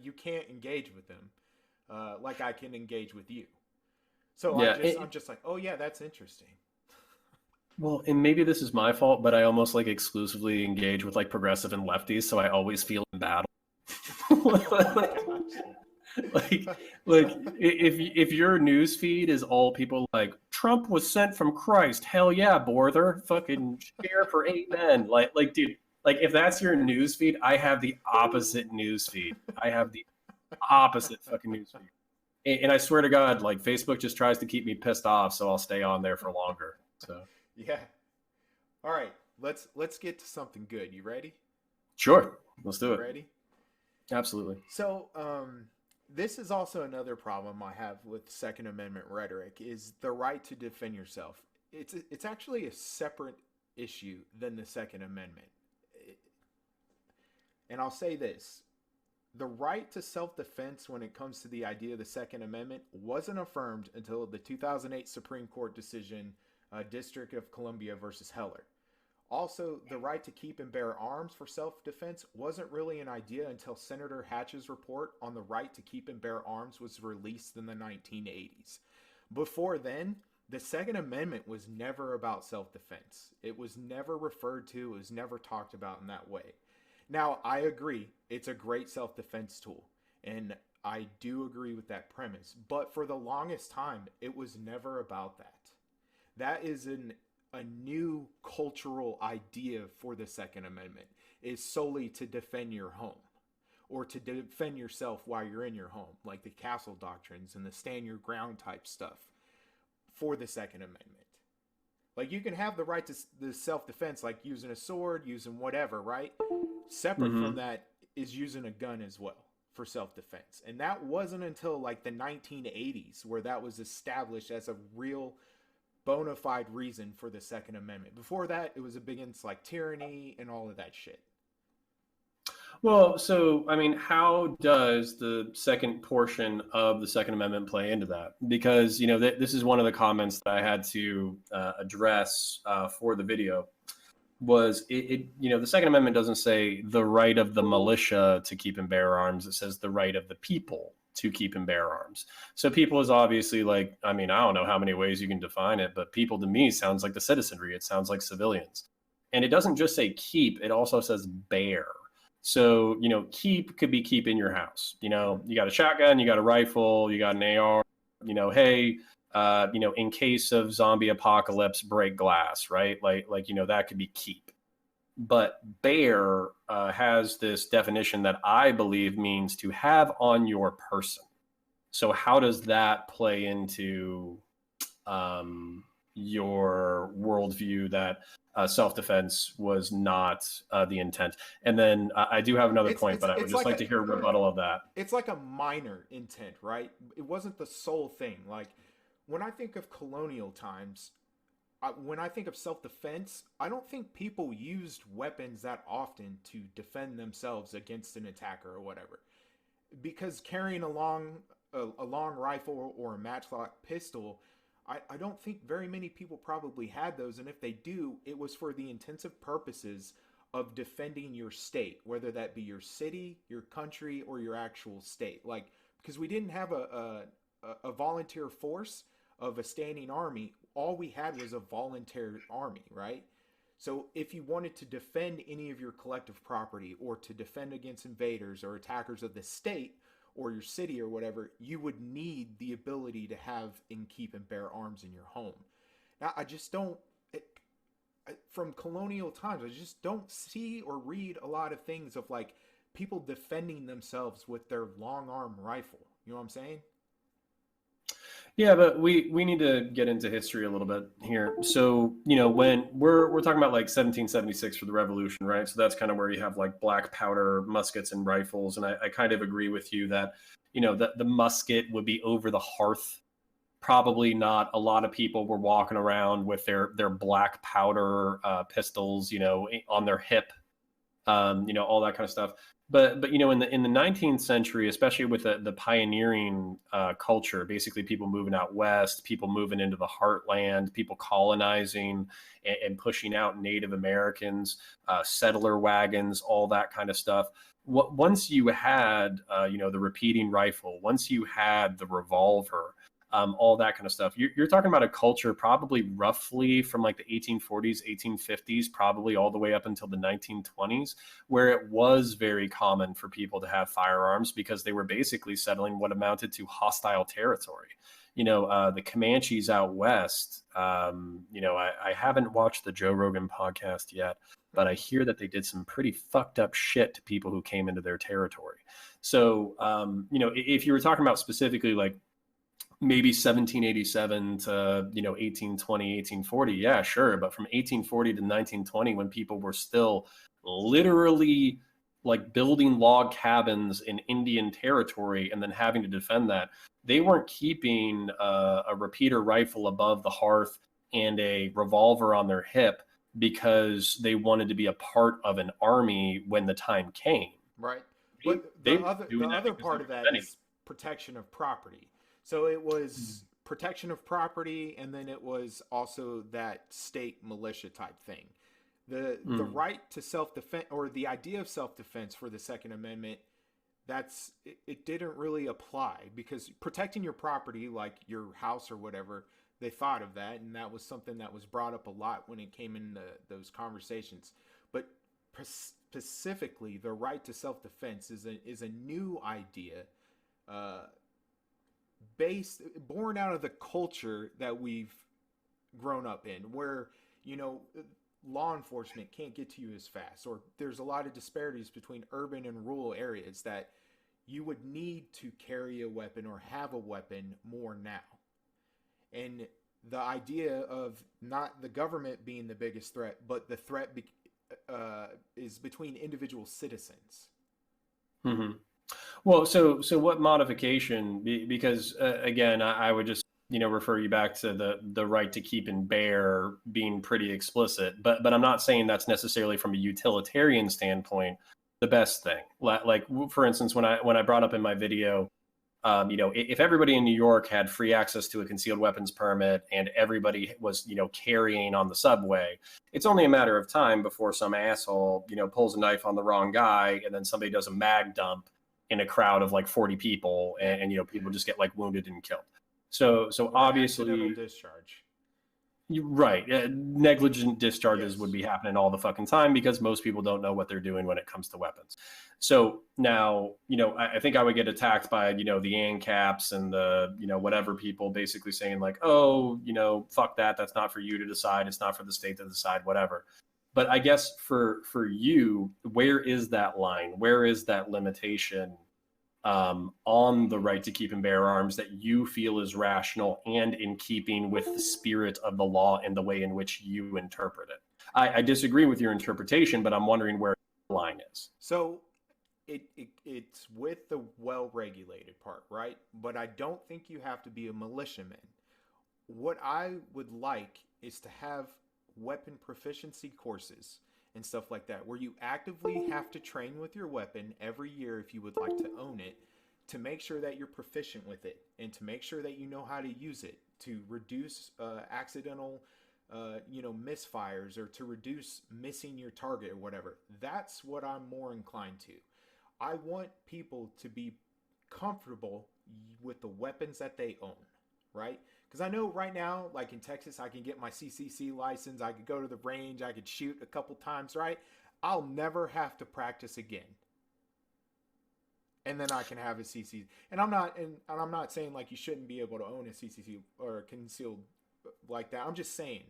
you can't engage with them, like I can engage with you. So Yeah. I'm just like, oh yeah, that's interesting. Well, and maybe this is my fault, but I almost like exclusively engage with like progressive and lefties, so I always feel in battle. Oh my like gosh. like if your news feed is all people like Trump was sent from Christ, hell yeah, Borther, fucking share for 8 men. Like dude, like if that's your news feed, I have the opposite news feed. I have the opposite fucking news feed. And I swear to God, like Facebook just tries to keep me pissed off, so I'll stay on there for longer. So Yeah. All right. Let's get to something good. You ready? sure, let's do You it. ready? Absolutely. So, this is also another problem I have with Second Amendment rhetoric is the right to defend yourself. It's actually a separate issue than the Second Amendment. And I'll say this. The right to self-defense when it comes to the idea of the Second Amendment wasn't affirmed until the 2008 Supreme Court decision, District of Columbia versus Heller. Also, the right to keep and bear arms for self-defense wasn't really an idea until Senator Hatch's report on the right to keep and bear arms was released in the 1980s. Before then, the Second Amendment was never about self-defense. It was never referred to, it was never talked about in that way. Now, I agree, it's a great self-defense tool, and I do agree with that premise, but for the longest time, it was never about that. That is a new cultural idea for the Second Amendment, is solely to defend your home or to defend yourself while you're in your home, like the castle doctrines and the stand your ground type stuff for the Second Amendment. Like you can have the right to the self-defense, like using a sword, using whatever, right? Separate from that is using a gun as well for self-defense. And that wasn't until like the 1980s where that was established as a real bona fide reason for the Second Amendment. Before that, it was against like tyranny and all of that shit. Well, so I mean, how does the second portion of the Second Amendment play into that? Because this is one of the comments that I had to address for the video. Was the Second Amendment doesn't say the right of the militia to keep and bear arms. It says the right of the people to keep and bear arms. So people is obviously like, I mean, I don't know how many ways you can define it, but people to me sounds like the citizenry. It sounds like civilians. And it doesn't just say keep, it also says bear. So, keep could be keep in your house. You got a shotgun, you got a rifle, you got an AR, hey, in case of zombie apocalypse, break glass, right? Like, that could be keep. But bear has this definition that I believe means to have on your person. So how does that play into your worldview that self-defense was not the intent? And then I do have another point, but I would just like to hear a rebuttal of that. It's like a minor intent, right? It wasn't the sole thing. Like when I think of colonial times, when I think of self-defense, I don't think people used weapons that often to defend themselves against an attacker or whatever. Because carrying a long rifle or a matchlock pistol, I don't think very many people probably had those. And if they do, it was for the intensive purposes of defending your state, whether that be your city, your country, or your actual state. Like, because we didn't have a volunteer force of a standing army, all we had was a volunteer army, right? So if you wanted to defend any of your collective property or to defend against invaders or attackers of the state or your city or whatever, you would need the ability to have and keep and bear arms in your home. Now, I just don't, from colonial times, I just don't see or read a lot of things of like people defending themselves with their long arm rifle. You know what I'm saying? Yeah, but we need to get into history a little bit here. So, when we're talking about like 1776 for the Revolution, right? So that's kind of where you have like black powder muskets and rifles. And I kind of agree with you that, the musket would be over the hearth. Probably not a lot of people were walking around with their black powder pistols, on their hip, all that kind of stuff. But in the 19th century, especially with the pioneering culture, basically people moving out west, people moving into the heartland, people colonizing and pushing out Native Americans, settler wagons, all that kind of stuff. Once you had the repeating rifle, once you had the revolver, all that kind of stuff. You're talking about a culture probably roughly from like the 1840s, 1850s, probably all the way up until the 1920s, where it was very common for people to have firearms because they were basically settling what amounted to hostile territory. The Comanches out west, I haven't watched the Joe Rogan podcast yet, but I hear that they did some pretty fucked up shit to people who came into their territory. So, if you were talking about specifically like maybe 1787 to 1820, 1840, yeah, sure. But from 1840 to 1920, when people were still literally like building log cabins in Indian territory and then having to defend that, they weren't keeping a repeater rifle above the hearth and a revolver on their hip because they wanted to be a part of an army when the time came. Right. But the other part of that is protection of property. So it was protection of property, and then it was also that state militia type thing. The right to self-defense, or the idea of self-defense for the Second Amendment, it didn't really apply, because protecting your property, like your house or whatever, they thought of that, and that was something that was brought up a lot when it came into those conversations. But specifically, the right to self-defense is a new idea, uh, born out of the culture that we've grown up in, where you know law enforcement can't get to you as fast, or there's a lot of disparities between urban and rural areas, that you would need to carry a weapon or have a weapon more now. And the idea of not the government being the biggest threat, but the threat is between individual citizens. Mm-hmm. Well, so what modification? Because again, I would just refer you back to the right to keep and bear being pretty explicit, but I'm not saying that's necessarily from a utilitarian standpoint the best thing. Like for instance, when I brought up in my video, if everybody in New York had free access to a concealed weapons permit and everybody was carrying on the subway, it's only a matter of time before some asshole pulls a knife on the wrong guy, and then somebody does a mag dump in a crowd of like 40 people, and people just get like wounded and killed. So Or obviously, accidental discharge. right, negligent discharges Yes. would be happening all the fucking time because most people don't know what they're doing when it comes to weapons. So now, I think I would get attacked by, the ANCAPs and the, whatever people basically saying like, oh, fuck that. That's not for you to decide. It's not for the state to decide, whatever. But I guess for you, where is that line? Where is that limitation on the right to keep and bear arms that you feel is rational and in keeping with the spirit of the law and the way in which you interpret it? I disagree with your interpretation, but I'm wondering where the line is. So it's with the well-regulated part, right? But I don't think you have to be a militiaman. What I would like is to have weapon proficiency courses and stuff like that, where you actively have to train with your weapon every year if you would like to own it, to make sure that you're proficient with it, and to make sure that you know how to use it to reduce accidental misfires, or to reduce missing your target or whatever. That's what I'm more inclined to. I want people to be comfortable with the weapons that they own, right? Because I know right now, like in Texas, I can get my CCC license. I could go to the range. I could shoot a couple times, right? I'll never have to practice again. And then I can have a CCC. And I'm not saying like you shouldn't be able to own a CCC or a concealed like that. I'm just saying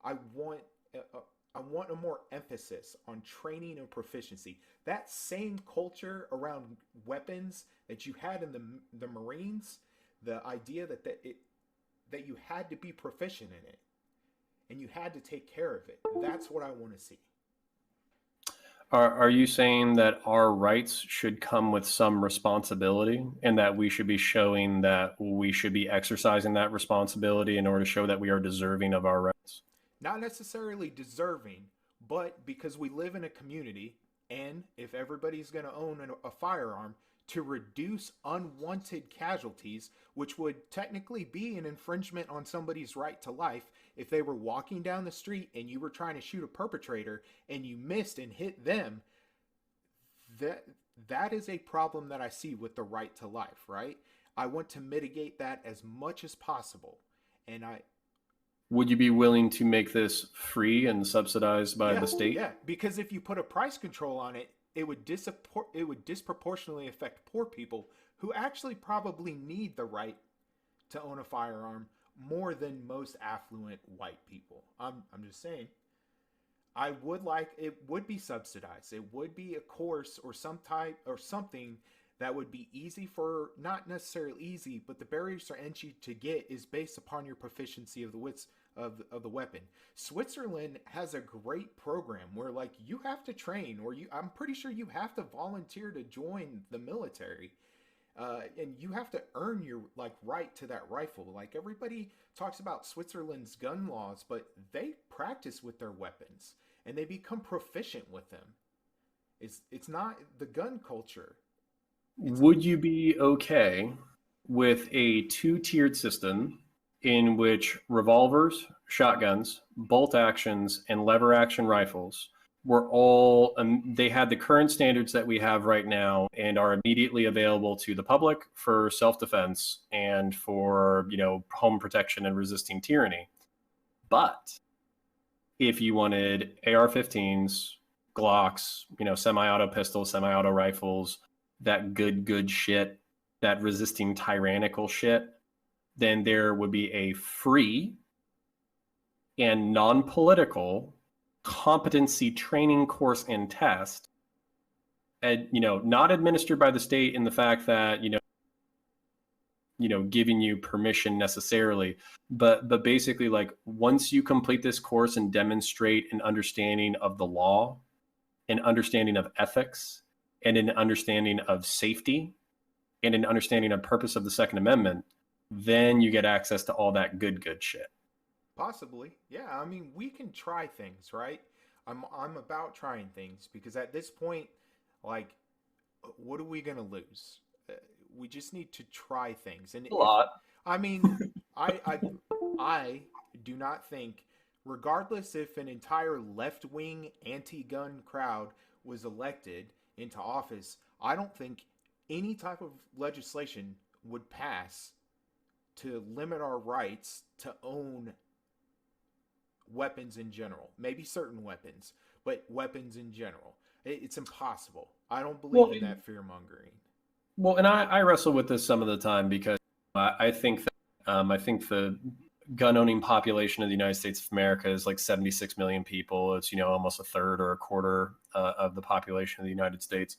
I want a more emphasis on training and proficiency. That same culture around weapons that you had in the Marines, the idea that you had to be proficient in it and you had to take care of it. That's what I want to see. Are you saying that our rights should come with some responsibility, and that we should be showing that we should be exercising that responsibility in order to show that we are deserving of our rights? Not necessarily deserving, but because we live in a community, and if everybody's going to own a firearm, to reduce unwanted casualties, which would technically be an infringement on somebody's right to life. If they were walking down the street and you were trying to shoot a perpetrator and you missed and hit them, that is a problem that I see with the right to life, right? I want to mitigate that as much as possible. And would you be willing to make this free and subsidized by the state? Yeah, because if you put a price control on it, it would disproportionately affect poor people who actually probably need the right to own a firearm more than most affluent white people. I'm just saying. I would like it would be subsidized. It would be a course or some type or something that would be easy for, not necessarily easy, but the barriers to entry to get is based upon your proficiency of the wits of the weapon. Switzerland has a great program where like you have to train, or I'm pretty sure you have to volunteer to join the military. And you have to earn your like right to that rifle. Like everybody talks about Switzerland's gun laws, but they practice with their weapons and they become proficient with them. It's not the gun culture. Would you be okay with a two-tiered system in which revolvers, shotguns, bolt actions, and lever action rifles were all, they had the current standards that we have right now and are immediately available to the public for self-defense and for, home protection and resisting tyranny. But if you wanted AR-15s, Glocks, semi-auto pistols, semi-auto rifles, that good shit, that resisting tyrannical shit, then there would be a free and non-political competency training course and test, and not administered by the state in the fact that giving you permission necessarily, but basically, like, once you complete this course and demonstrate an understanding of the law, an understanding of ethics, and an understanding of safety, and an understanding of purpose of the Second Amendment, then you get access to all that good shit. Possibly. Yeah, I mean, we can try things, right? I'm about trying things because at this point, like, what are we going to lose? We just need to try things. And a lot. I mean, I do not think, regardless if an entire left-wing anti-gun crowd was elected into office, I don't think any type of legislation would pass to limit our rights to own weapons in general. Maybe certain weapons, but weapons in general. It's impossible. I don't believe in that fear-mongering. Well, and I wrestle with this some of the time because I think that the gun-owning population of the United States of America is like 76 million people. It's almost a third or a quarter of the population of the United States.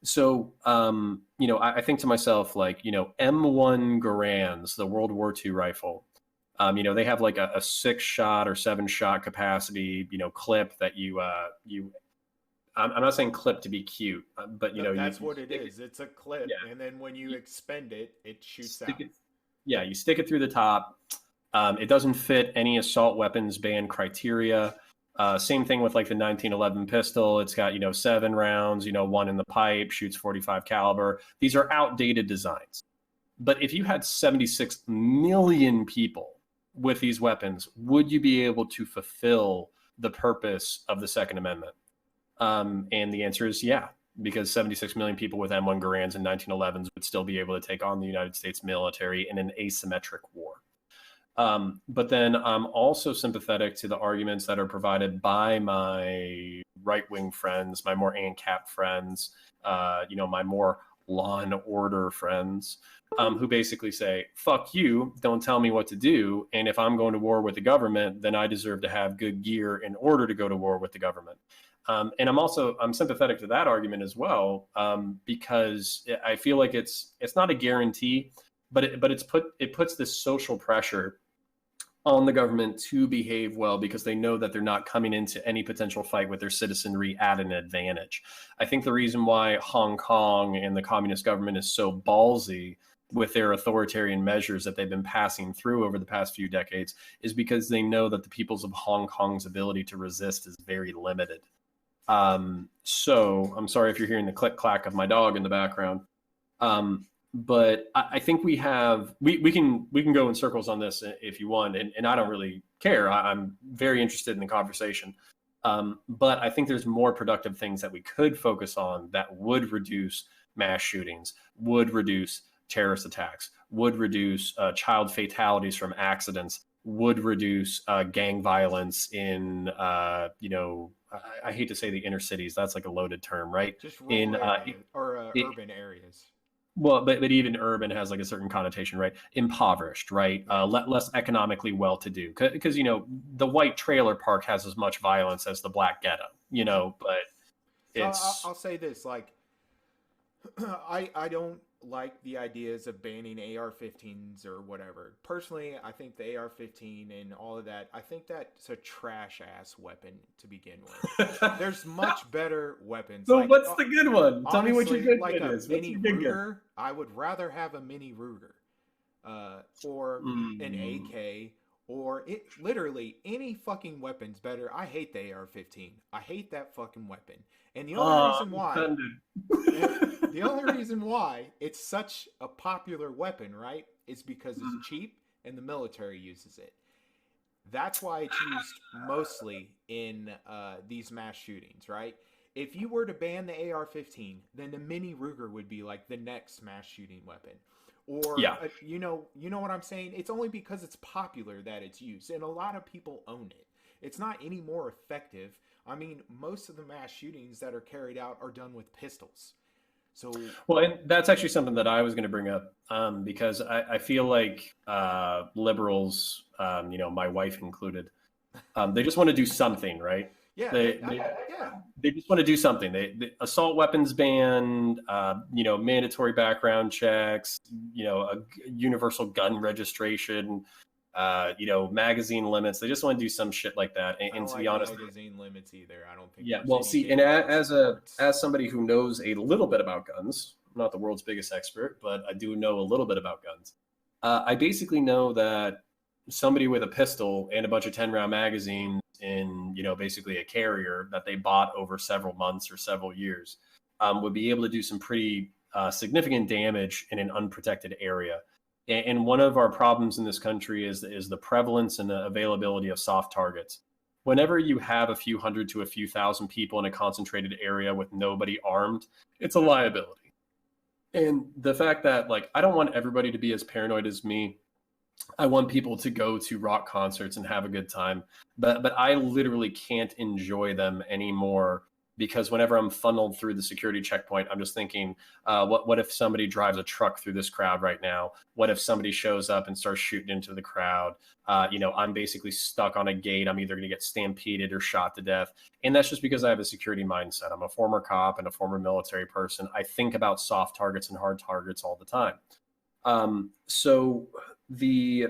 So I think to myself, like, M1 Garands, the World War II rifle. They have like a 6-shot or 7-shot capacity, clip that you. I'm not saying clip to be cute, but that's what it is. It's a clip, yeah. And then when you expend it, it shoots out. You stick it through the top. It doesn't fit any assault weapons ban criteria. Same thing with like the 1911 pistol. It's got 7 rounds, 1 in the pipe, shoots .45 caliber. These are outdated designs. But if you had 76 million people with these weapons, would you be able to fulfill the purpose of the Second Amendment? And the answer is yeah, because 76 million people with M1 Garands and 1911s would still be able to take on the United States military in an asymmetric war. But then I'm also sympathetic to the arguments that are provided by my right-wing friends, my more ANCAP friends, my more law and order friends, who basically say, fuck you, don't tell me what to do. And if I'm going to war with the government, then I deserve to have good gear in order to go to war with the government. And I'm sympathetic to that argument as well, because I feel like it's not a guarantee, but it puts this social pressure on the government to behave well because they know that they're not coming into any potential fight with their citizenry at an advantage. I think the reason why Hong Kong and the communist government is so ballsy with their authoritarian measures that they've been passing through over the past few decades is because they know that the peoples of Hong Kong's ability to resist is very limited. So I'm sorry if you're hearing the click clack of my dog in the background. But I think we can go in circles on this if you want, and I don't really care. I'm very interested in the conversation. But I think there's more productive things that we could focus on that would reduce mass shootings, would reduce terrorist attacks, would reduce child fatalities from accidents, would reduce gang violence in, I hate to say the inner cities. That's like a loaded term, right? Just rural urban areas. Well, but even urban has like a certain connotation, right? Impoverished, right? Less economically well-to-do, because the white trailer park has as much violence as the black ghetto, But it's. I'll say this, like, I don't like the ideas of banning AR-15s or whatever. Personally, I think the AR-15 and all of that, I think that's a trash-ass weapon to begin with. There's much better weapons. So what's the good one? Tell me what your good like one is. What's your good Ruger? I would rather have a mini Ruger or an AK, or literally any fucking weapon's better. I hate the AR-15. I hate that fucking weapon. And the only reason why... The only reason why it's such a popular weapon, right, is because it's cheap and the military uses it. That's why it's used mostly in these mass shootings, right? If you were to ban the AR-15, then the Mini Ruger would be like the next mass shooting weapon. Or Yeah. you know what I'm saying? It's only because it's popular that it's used, and a lot of people own it. It's not any more effective. I mean, most of the mass shootings that are carried out are done with pistols. So Well, and that's actually something that I was going to bring up because I feel like liberals, my wife included, they just want to do something, right? yeah, They, they yeah, they just want to do something. They assault weapons ban, mandatory background checks, a universal gun registration, magazine limits. They just want to do some shit like that. And, I and don't to be like honest, magazine limits either. I don't think yeah. there's Well, see, anything and about as a sports. as somebody who knows a little bit about guns, I'm not the world's biggest expert, but I do know a little bit about guns. I basically know that somebody with a pistol and a bunch of 10-round magazines in, basically a carrier that they bought over several months or several years would be able to do some pretty significant damage in an unprotected area. And one of our problems in this country is the prevalence and the availability of soft targets. Whenever you have a few hundred to a few thousand people in a concentrated area with nobody armed, it's a liability. And the fact that, like, I don't want everybody to be as paranoid as me. I want people to go to rock concerts and have a good time, but I literally can't enjoy them anymore because whenever I'm funneled through the security checkpoint, I'm just thinking, what if somebody drives a truck through this crowd right now? What if somebody shows up and starts shooting into the crowd? I'm basically stuck on a gate. I'm either going to get stampeded or shot to death, and that's just because I have a security mindset. I'm a former cop and a former military person. I think about soft targets and hard targets all the time. So the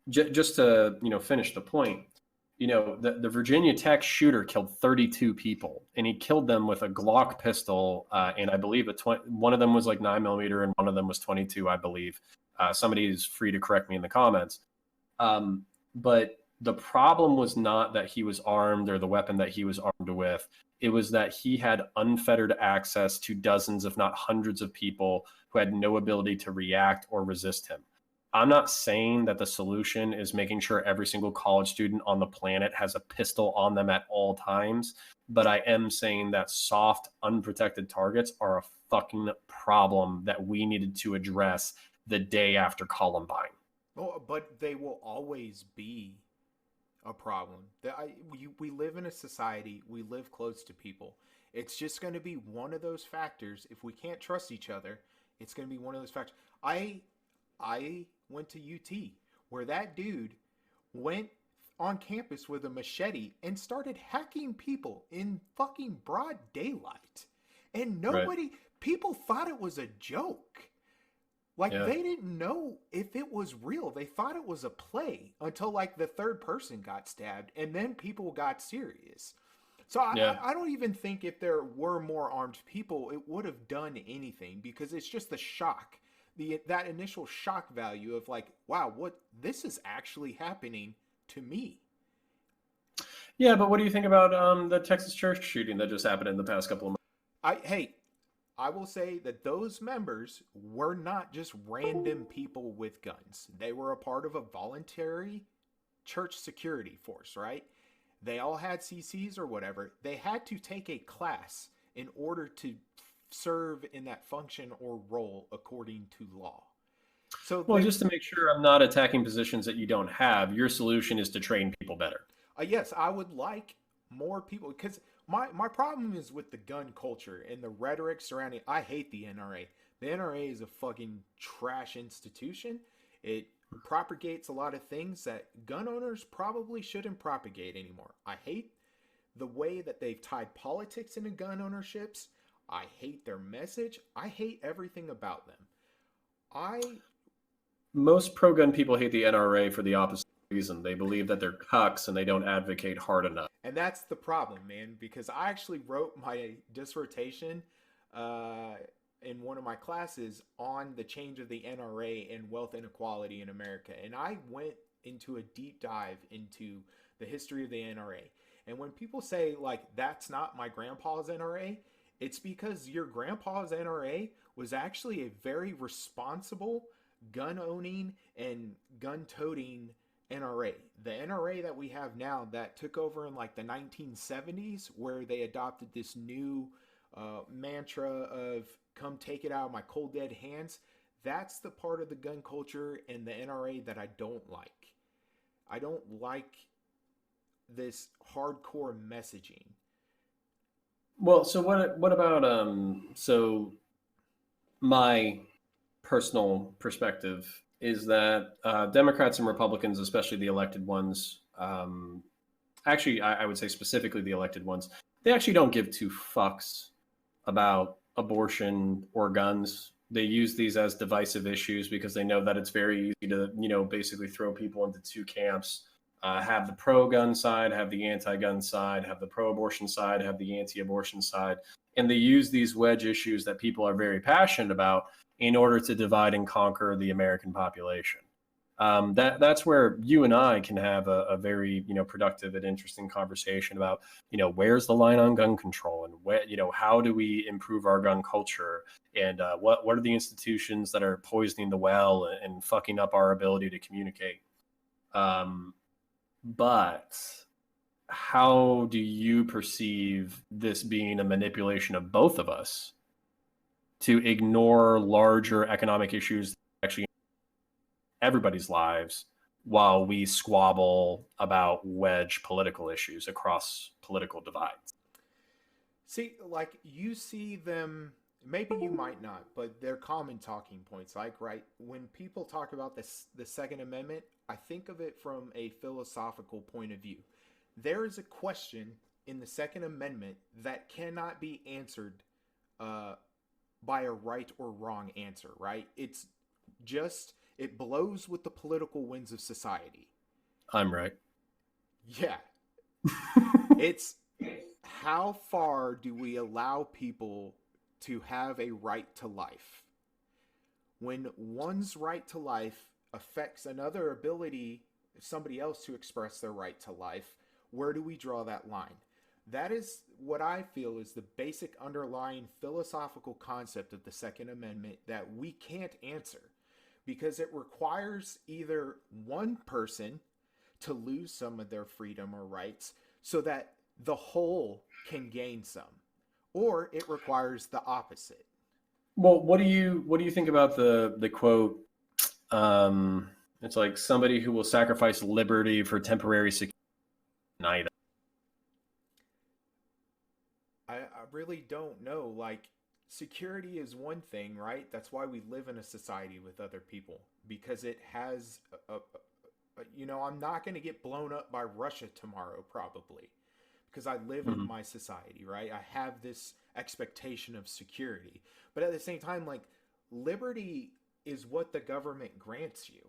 just to finish the point, the Virginia Tech shooter killed 32 people, and he killed them with a Glock pistol, and I believe one of them was like 9mm, and one of them was 22, I believe. Somebody is free to correct me in the comments. But the problem was not that he was armed or the weapon that he was armed with. It was that he had unfettered access to dozens, if not hundreds, of people who had no ability to react or resist him. I'm not saying that the solution is making sure every single college student on the planet has a pistol on them at all times, but I am saying that soft, unprotected targets are a fucking problem that we needed to address the day after Columbine. Well, but they will always be a problem. We live in a society, we live close to people. It's just going to be one of those factors. If we can't trust each other, it's going to be one of those factors. I went to UT where that dude went on campus with a machete and started hacking people in fucking broad daylight. And Right. people thought it was a joke. Like Yeah. they didn't know if it was real. They thought it was a play until like the third person got stabbed and then people got serious. So Yeah. I don't even think if there were more armed people, it would have done anything because it's just the shock, that initial shock value of like, wow, what this is actually happening to me. Yeah, but what do you think about the Texas church shooting that just happened in the past couple of months? Hey, I will say that those members were not just random people with guns. They were a part of a voluntary church security force, right? They all had CCs or whatever. They had to take a class in order to serve in that function or role according to law. So Well, they, just to make sure I'm not attacking positions that you don't have, your solution is to train people better. yes, I would like more people because my problem is with the gun culture and the rhetoric surrounding. I hate the NRA. The NRA is a fucking trash institution. It propagates a lot of things that gun owners probably shouldn't propagate anymore. I hate the way that they've tied politics into gun ownerships. I hate their message. I hate everything about them. I Most pro-gun people hate the NRA for the opposite reason. They believe that they're cucks and they don't advocate hard enough. And that's the problem, man, because I actually wrote my dissertation uh, in one of my classes on the change of the NRA and wealth inequality in America. And I went into a deep dive into the history of the NRA. And when people say, like, that's not my grandpa's NRA, it's because your grandpa's NRA was actually a very responsible gun owning and gun toting NRA. The NRA that we have now that took over in like the 1970s, where they adopted this new mantra of "come take it out of my cold dead hands." That's the part of the gun culture and the NRA that I don't like. I don't like this hardcore messaging. Well, so what about so my personal perspective is that Democrats and Republicans, especially the elected ones, actually, I would say specifically the elected ones, they actually don't give two fucks about abortion or guns. They use these as divisive issues because they know that it's very easy to, basically throw people into two camps. Have the pro-gun side, have the anti-gun side, have the pro-abortion side, have the anti-abortion side. And they use these wedge issues that people are very passionate about in order to divide and conquer the American population. That's where you and I can have a very productive and interesting conversation about where's the line on gun control, and how do we improve our gun culture, and what are the institutions that are poisoning the well and fucking up our ability to communicate. But how do you perceive this being a manipulation of both of us to ignore larger economic issues that actually everybody's lives while we squabble about wedge political issues across political divides? See, like you see them, maybe you might not, but they're common talking points. Like, right, when people talk about this, the Second Amendment, I think of it from a philosophical point of view. There is a question in the Second Amendment that cannot be answered by a right or wrong answer, right? It's just, it blows with the political winds of society. I'm right. Yeah. It's how far do we allow people to have a right to life? When one's right to life affects another ability, somebody else to express their right to life, where do we draw that line? That is what I feel is the basic underlying philosophical concept of the Second Amendment that we can't answer, because it requires either one person to lose some of their freedom or rights so that the whole can gain some, or it requires the opposite. Well, what do you think about the quote? It's like somebody who will sacrifice liberty for temporary security. Neither. I really don't know. Like, security is one thing, right? That's why we live in a society with other people, because it has I'm not going to get blown up by Russia tomorrow, probably, because I live in my society, right? I have this expectation of security. But at the same time, like, liberty is what the government grants you.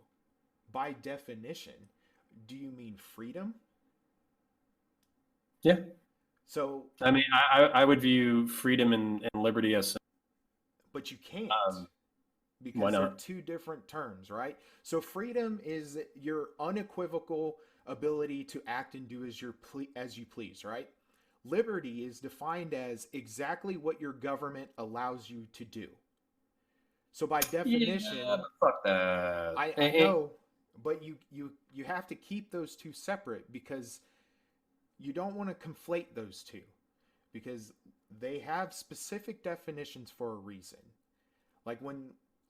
By definition, do you mean freedom? Yeah. So, I mean, I would view freedom and liberty as. but you can't. Why Because they're not? two different terms, right? So freedom is your unequivocal ability to act and do as you please, right? Liberty is defined as exactly what your government allows you to do. So by definition, Yeah, but fuck that. I know, but you have to keep those two separate, because you don't want to conflate those two, because they have specific definitions for a reason. Like, when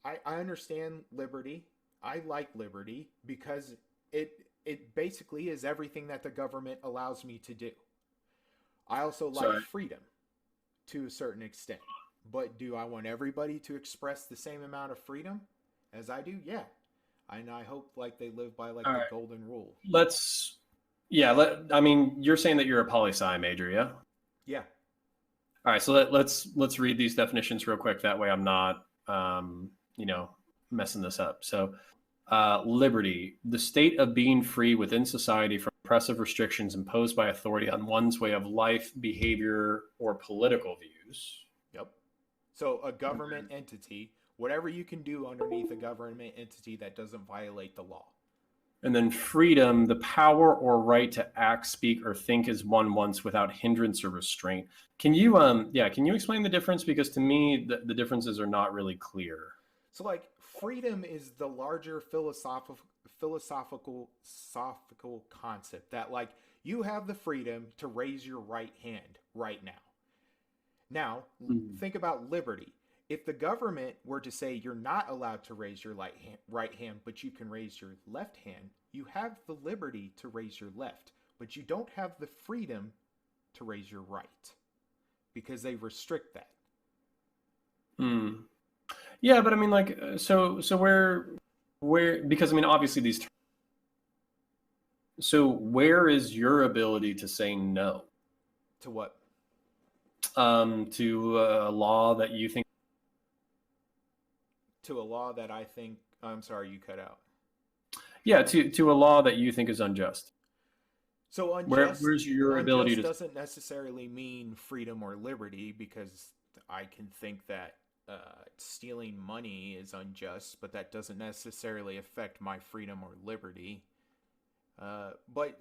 I understand liberty, I like liberty because it basically is everything that the government allows me to do. I also like freedom to a certain extent. But do I want everybody to express the same amount of freedom as I do? Yeah. And I hope like they live by like the golden rule. I mean, you're saying that you're a poli-sci major, yeah? Yeah. All right, so let's read these definitions real quick. That way I'm not, messing this up. So, liberty, the state of being free within society from oppressive restrictions imposed by authority on one's way of life, behavior, or political views. Yep. So a government entity, whatever you can do underneath a government entity that doesn't violate the law. And then freedom, the power or right to act, speak, or think as one wants without hindrance or restraint. Can you explain the difference? Because to me, the differences are not really clear. So like freedom is the larger philosophical concept that like you have the freedom to raise your right hand right now. Now, Mm. think about liberty. If the government were to say you're not allowed to raise your right hand, but you can raise your left hand, you have the liberty to raise your left, but you don't have the freedom to raise your right because they restrict that. Mm. Yeah, but I mean, like, so where, because I mean, obviously these. So where is your ability to say no To what? to a law that you think? To a law that I think, I'm sorry, you cut out. Yeah, to a law that you think is unjust. So Where's your ability unjust to? doesn't necessarily mean freedom or liberty because I can think that stealing money is unjust, but that doesn't necessarily affect my freedom or liberty. But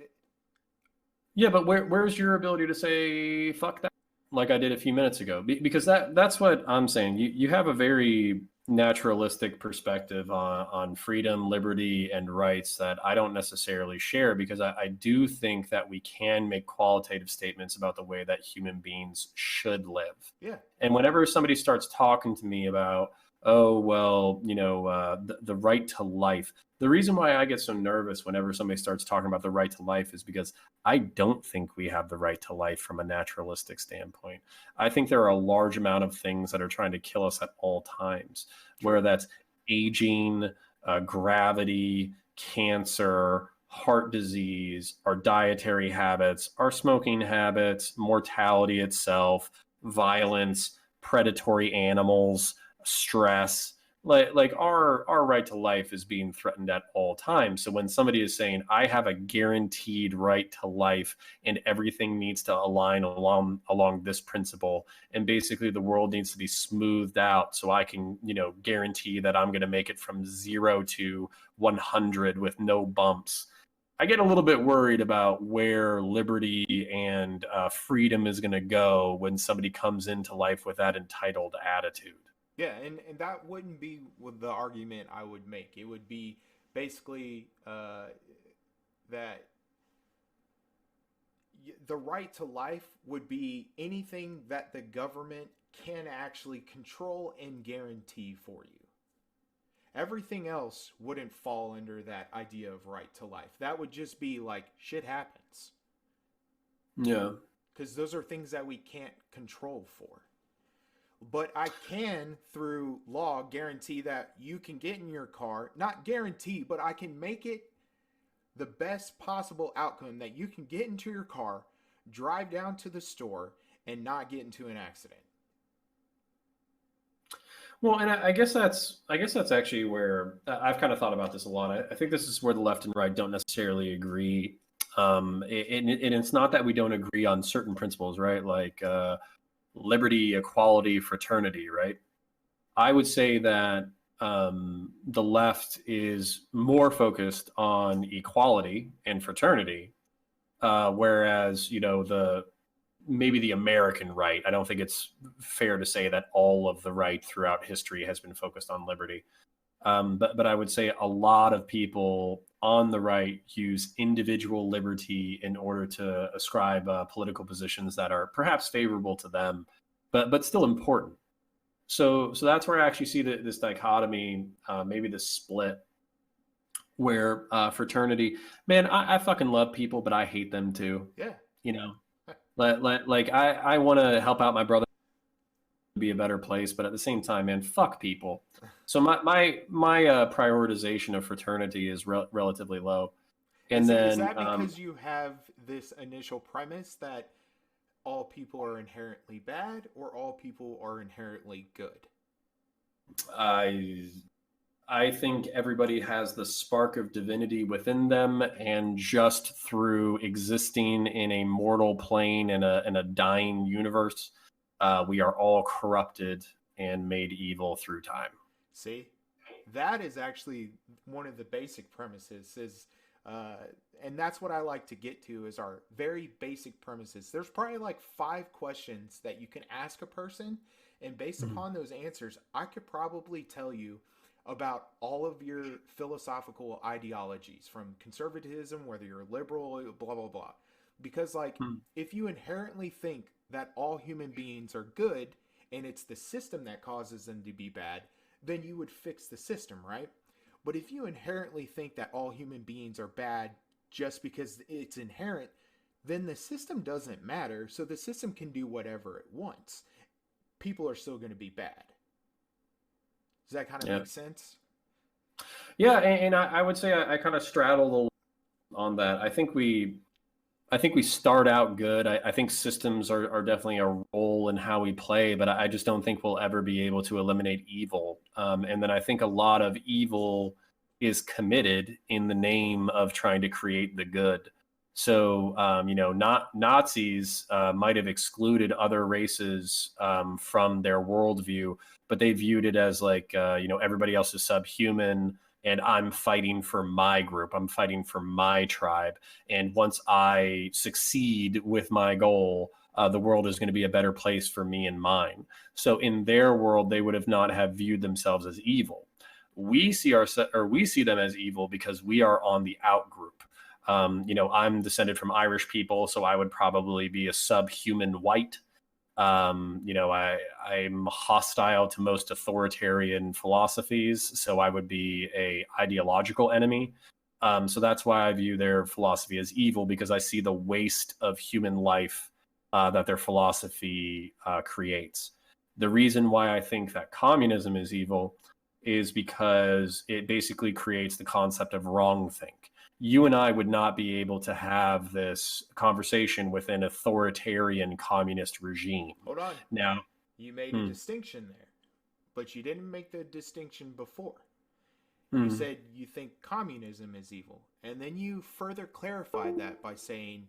Yeah, but where's your ability to say fuck that, like I did a few minutes ago? Because that's what I'm saying. You have a very naturalistic perspective on freedom, liberty, and rights that I don't necessarily share, because I do think that we can make qualitative statements about the way that human beings should live. yeah, And whenever somebody starts talking to me about, oh, well, the right to life, the reason why I get so nervous whenever somebody starts talking about the right to life is because I don't think we have the right to life from a naturalistic standpoint. I think there are a large amount of things that are trying to kill us at all times, true. where that's aging, gravity, cancer, heart disease, our dietary habits, our smoking habits, mortality itself, violence, predatory animals, stress. Like our right to life is being threatened at all times. So when somebody is saying I have a guaranteed right to life and everything needs to align along this principle, and basically the world needs to be smoothed out so I can guarantee that I'm going to make it from 0 to 100 with no bumps, I get a little bit worried about where liberty and freedom is going to go when somebody comes into life with that entitled attitude. Yeah, and that wouldn't be with the argument I would make. It would be basically that the right to life would be anything that the government can actually control and guarantee for you. Everything else wouldn't fall under that idea of right to life. That would just be like shit happens. Yeah. Because those are things that we can't control for. But I can, through law, guarantee that you can get in your car. Not guarantee, but I can make it the best possible outcome that you can get into your car, drive down to the store, and not get into an accident. Well, and I guess that's actually where I've kind of thought about this a lot. I think this is where the left and right don't necessarily agree. And it's not that we don't agree on certain principles, right? Like liberty, equality, fraternity, right? I would say that the left is more focused on equality and fraternity, whereas the maybe the American right. I don't think it's fair to say that all of the right throughout history has been focused on liberty. But I would say a lot of people on the right use individual liberty in order to ascribe political positions that are perhaps favorable to them, but still important. So that's where I actually see this dichotomy, maybe this split, where fraternity, man, I fucking love people, but I hate them too. Yeah. You know, like I want to help out my brother be a better place, but at the same time, man, fuck people. So my prioritization of fraternity is relatively low. And Is then that because you have this initial premise that all people are inherently bad or all people are inherently good? I I think everybody has the spark of divinity within them, and just through existing in a mortal plane in a dying universe, we are all corrupted and made evil through time. See, that is actually one of the basic premises is uh, and that's what I like to get to is our very basic premises. There's probably like 5 questions that you can ask a person, and based Mhm. upon those answers I could probably tell you about all of your philosophical ideologies, from conservatism, whether you're liberal, blah blah blah. Because like, Hmm. if you inherently think that all human beings are good and it's the system that causes them to be bad, then you would fix the system, right? But if you inherently think that all human beings are bad just because it's inherent, then the system doesn't matter. So the system can do whatever it wants. People are still going to be bad. Does that kind of Yeah. make sense? Yeah, and I would say I kind of straddle on that. I think we start out good. I think systems are definitely a role in how we play, but I just don't think we'll ever be able to eliminate evil. And then I think a lot of evil is committed in the name of trying to create the good. So, not Nazis might have excluded other races from their worldview, but they viewed it as like, everybody else is subhuman, and I'm fighting for my group. I'm fighting for my tribe. And once I succeed with my goal, the world is going to be a better place for me and mine. So in their world, they would have not have viewed themselves as evil. We see them as evil because we are on the out group. I'm descended from Irish people, so I would probably be a subhuman white. I'm hostile to most authoritarian philosophies, so I would be a ideological enemy. So that's why I view their philosophy as evil, because I see the waste of human life that their philosophy creates. The reason why I think that communism is evil is because it basically creates the concept of wrongthink. You and I would not be able to have this conversation with an authoritarian communist regime. Hold on. Now, You made a hmm, distinction there, but you didn't make the distinction before. You hmm. said you think communism is evil, and then you further clarified that by saying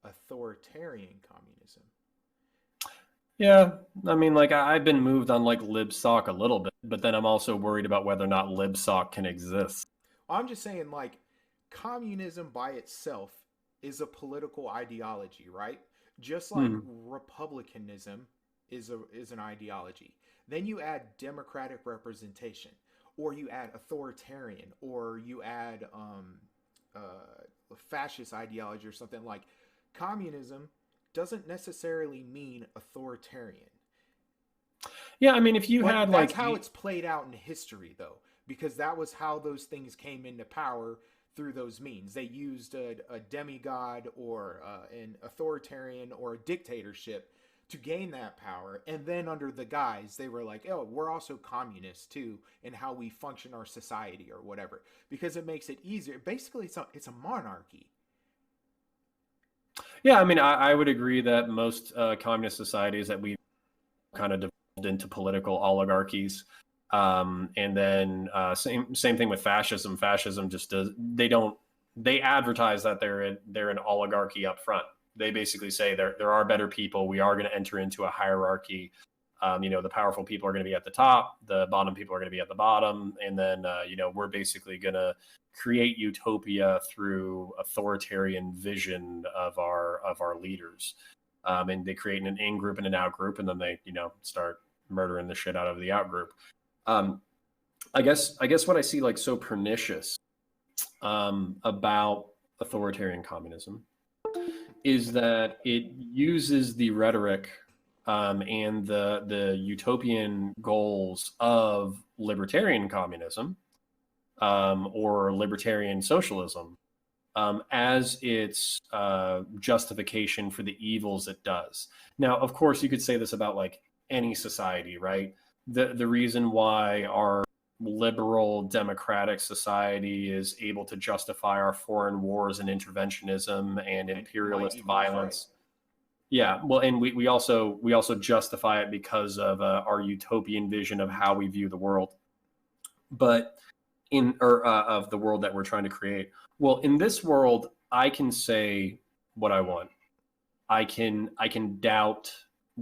authoritarian communism. Yeah, I mean, like I've been moved on like libsoc a little bit, but then I'm also worried about whether or not libsoc can exist. I'm just saying, like, communism by itself is a political ideology, right? Just like Hmm. republicanism is an ideology. Then you add democratic representation, or you add authoritarian, or you add fascist ideology or something. Like, communism doesn't necessarily mean authoritarian. Yeah, I mean, if you But had that's like how it's played out in history, though, because that was how those things came into power through those means. They used a demigod or an authoritarian or a dictatorship to gain that power. And then, under the guise, they were like, oh, we're also communists too, in how we function our society or whatever, because it makes it easier. Basically, it's a monarchy. yeah, I mean, I would agree that most communist societies that we kind of devolved into political oligarchies. And then same thing with fascism. Fascism just does they advertise that they're an oligarchy up front. They basically say there are better people. We are going to enter into a hierarchy. The powerful people are going to be at the top. The bottom people are going to be at the bottom, and then we're basically going to create utopia through authoritarian vision of our leaders. And they create an in group and an out group, and then they start murdering the shit out of the out group. Um, I guess what I see like so pernicious about authoritarian communism is that it uses the rhetoric and the utopian goals of libertarian communism or libertarian socialism as its justification for the evils it does. Now, of course, you could say this about like any society, right? The reason why our liberal democratic society is able to justify our foreign wars and interventionism and And might imperialist equals right. violence. Yeah, well, and we also justify it because of our utopian vision of how we view the world. But of the world that we're trying to create. Well, in this world, I can say what I want. I can doubt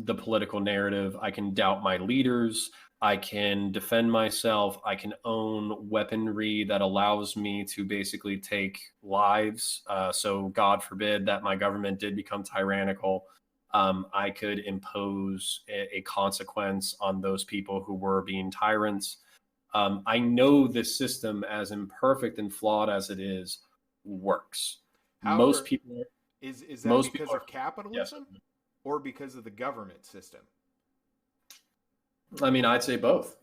the political narrative. I can doubt my leaders. I can defend myself. I can own weaponry that allows me to basically take lives. So, God forbid that my government did become tyrannical. I could impose a consequence on those people who were being tyrants. I know this system, as imperfect and flawed as it is, works. Most However, people, is that most because people are, of yes. capitalism or because of the government system? I mean, I'd say both.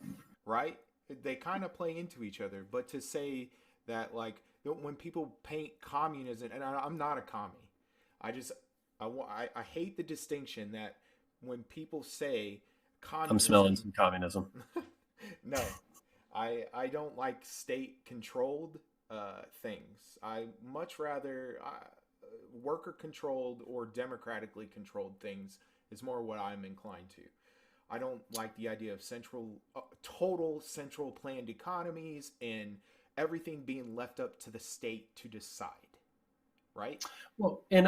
Right? They kind of play into each other. But to say that, like, when people paint communism, and I'm not a commie, I just I hate the distinction that when people say I'm smelling communism, some communism. no, I don't like state controlled things. I much rather worker controlled or democratically controlled things is more what I'm inclined to. I don't like the idea of total central planned economies and everything being left up to the state to decide. Right? Well, and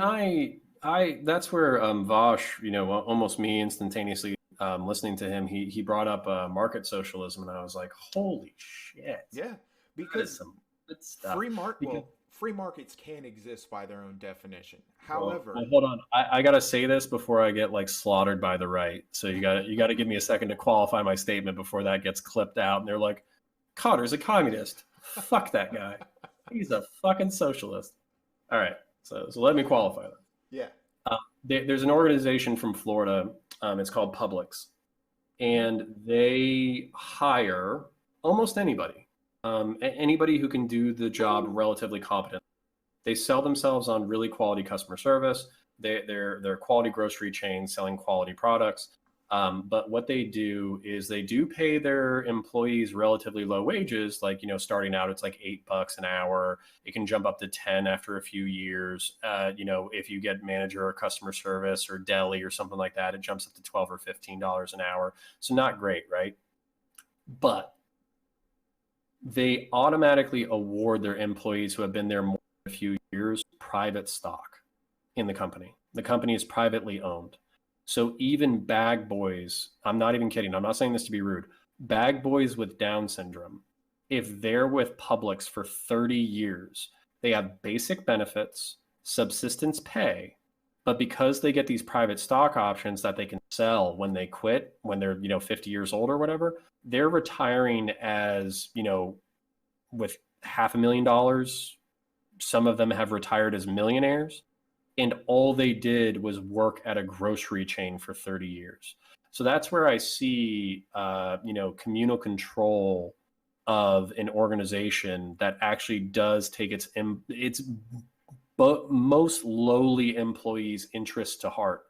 that's where Vosh, almost me instantaneously listening to him, he brought up market socialism, and I was like, holy shit, Yeah, that is because some good stuff. Because free markets can exist by their own definition. well, However, hold on, I gotta say this before I get like slaughtered by the right. So you gotta give me a second to qualify my statement before that gets clipped out, and they're like, Cotter's a communist. Fuck that guy. He's a fucking socialist. All right, so let me qualify that. yeah. There's an organization from Florida. It's called Publix, Hmm. and they hire almost anybody, anybody who can do the job relatively competent. They sell themselves on really quality customer service. They're a quality grocery chain selling quality products. But what they do is they do pay their employees relatively low wages. Like, starting out, it's like $8 an hour. It can jump up to 10 after a few years. If you get manager or customer service or deli or something like that, it jumps up to 12 or $15 an hour. So not great, right? But they automatically award their employees who have been there more than a few years private stock in the company. The company is privately owned. So even bag boys, I'm not even kidding, I'm not saying this to be rude, bag boys with Down syndrome, if they're with Publix for 30 years, they have basic benefits, subsistence pay, but because they get these private stock options that they can sell when they quit, when they're, 50 years old or whatever, they're retiring as, with $500,000. Some of them have retired as millionaires, and all they did was work at a grocery chain for 30 years. So that's where I see, communal control of an organization that actually does take its most lowly employees' interests to heart.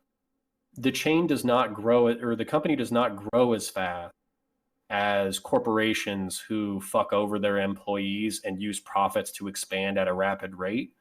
The chain does not grow, or the company does not grow as fast as corporations who fuck over their employees and use profits to expand at a rapid rate,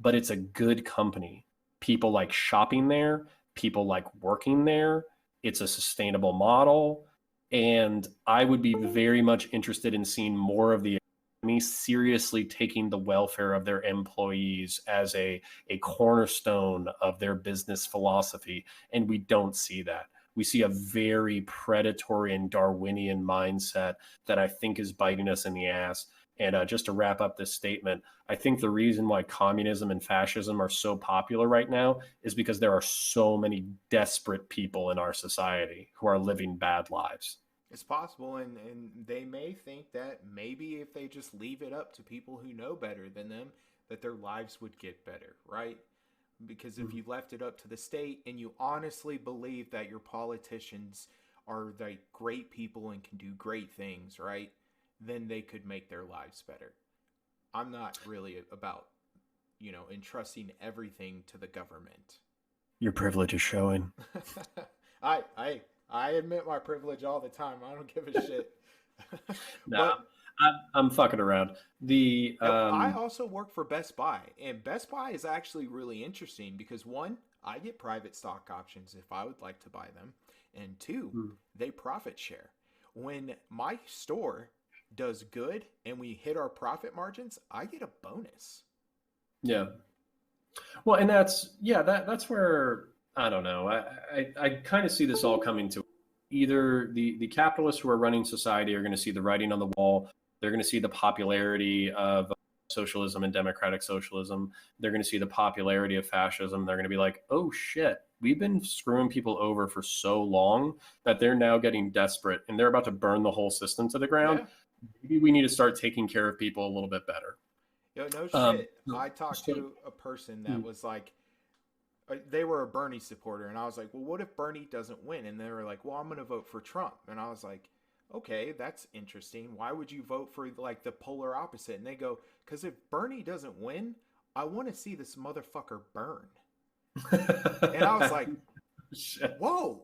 but it's a good company. People like shopping there, people like working there. It's a sustainable model. And I would be very much interested in seeing more of the economy seriously taking the welfare of their employees as a cornerstone of their business philosophy. And we don't see that. We see a very predatory and Darwinian mindset that I think is biting us in the ass. And just to wrap up this statement, I think the reason why communism and fascism are so popular right now is because there are so many desperate people in our society who are living bad lives. It's possible, and they may think that maybe if they just leave it up to people who know better than them, that their lives would get better, right? Because if you left it up to the state and you honestly believe that your politicians are like great people and can do great things, right? Then they could make their lives better. I'm not really about, entrusting everything to the government. Your privilege is showing. I I I admit my privilege all the time. I don't give a shit. Nah, But I'm fucking around. The I also work for Best Buy, and Best Buy is actually really interesting because one, I get private stock options if I would like to buy them, and two, they profit share. When my store does good and we hit our profit margins, I get a bonus. yeah. Well, and that's where I don't know. I kind of see this all coming to either the capitalists who are running society are going to see the writing on the wall. They're going to see the popularity of socialism and democratic socialism. They're going to see the popularity of fascism. They're going to be like, oh shit, we've been screwing people over for so long that they're now getting desperate and they're about to burn the whole system to the ground. Yeah. maybe we need to start taking care of people a little bit better. Yo, no Um, shit. I talked so, to a person that was like, they were a Bernie supporter, and I was like, well, what if Bernie doesn't win? And they were like, well, I'm going to vote for Trump. And I was like, okay, that's interesting. Why would you vote for like the polar opposite? And they go, because if Bernie doesn't win, I want to see this motherfucker burn. And I was like, shit. whoa,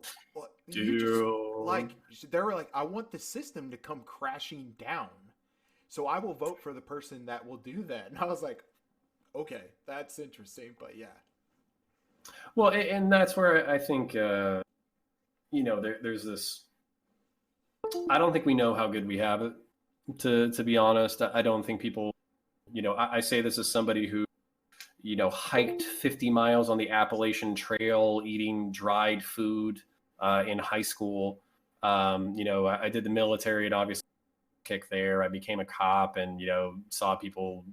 you just Dude. like, they were like, I want the system to come crashing down. So I will vote for the person that will do that. And I was like, okay, that's interesting. But yeah. Well, and that's where I think, there's this. I don't think we know how good we have it. To be honest, I don't think people. I say this as somebody who, hiked 50 miles on the Appalachian Trail, eating dried food in high school. I did the military, and obviously kick there. I became a cop, and saw people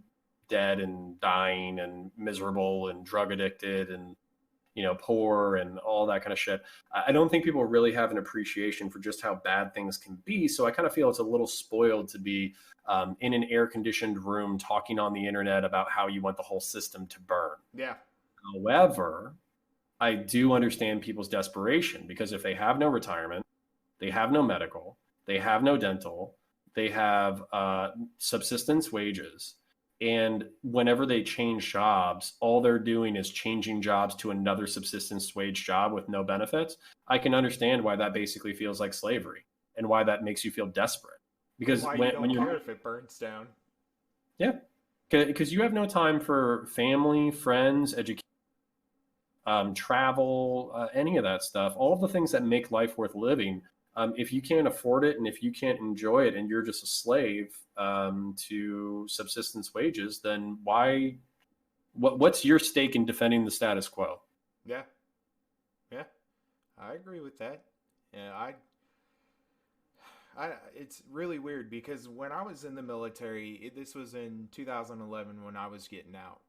dead and dying and miserable and drug addicted and poor and all that kind of shit. I don't think people really have an appreciation for just how bad things can be. So I kind of feel it's a little spoiled to be in an air conditioned room talking on the internet about how you want the whole system to burn. Yeah. However, I do understand people's desperation, because if they have no retirement, they have no medical, they have no dental, they have subsistence wages. And whenever they change jobs, all they're doing is changing jobs to another subsistence wage job with no benefits. I can understand why that basically feels like slavery, and why that makes you feel desperate. And Because why you when don't you're, care if it burns down. yeah, because you have no time for family, friends, education, travel, any of that stuff, all of the things that make life worth living. If you can't afford it, and if you can't enjoy it, and you're just a slave to subsistence wages, then why? What's your stake in defending the status quo? Yeah. Yeah. I agree with that. Yeah, it's really weird because when I was in the military, this was in 2011 when I was getting out.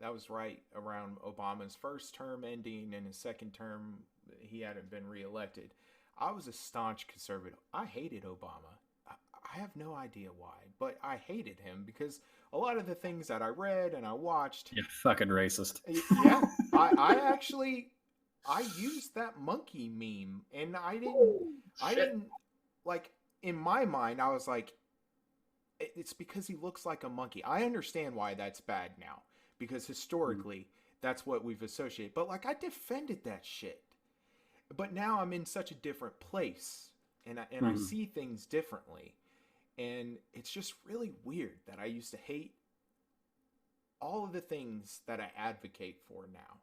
That was right around Obama's first term ending, and his second term, he hadn't been reelected. I was a staunch conservative. I hated Obama. I have no idea why, but I hated him because a lot of the things that I read and I watched. You fucking racist. Yeah, I actually I used that monkey meme, and I Shit. didn't like, in my mind I was like, it's because he looks like a monkey. I understand why that's bad now, because historically that's what we've associated. But like, I defended that shit. But now I'm in such a different place, and I see things differently. And it's just really weird that I used to hate all of the things that I advocate for now.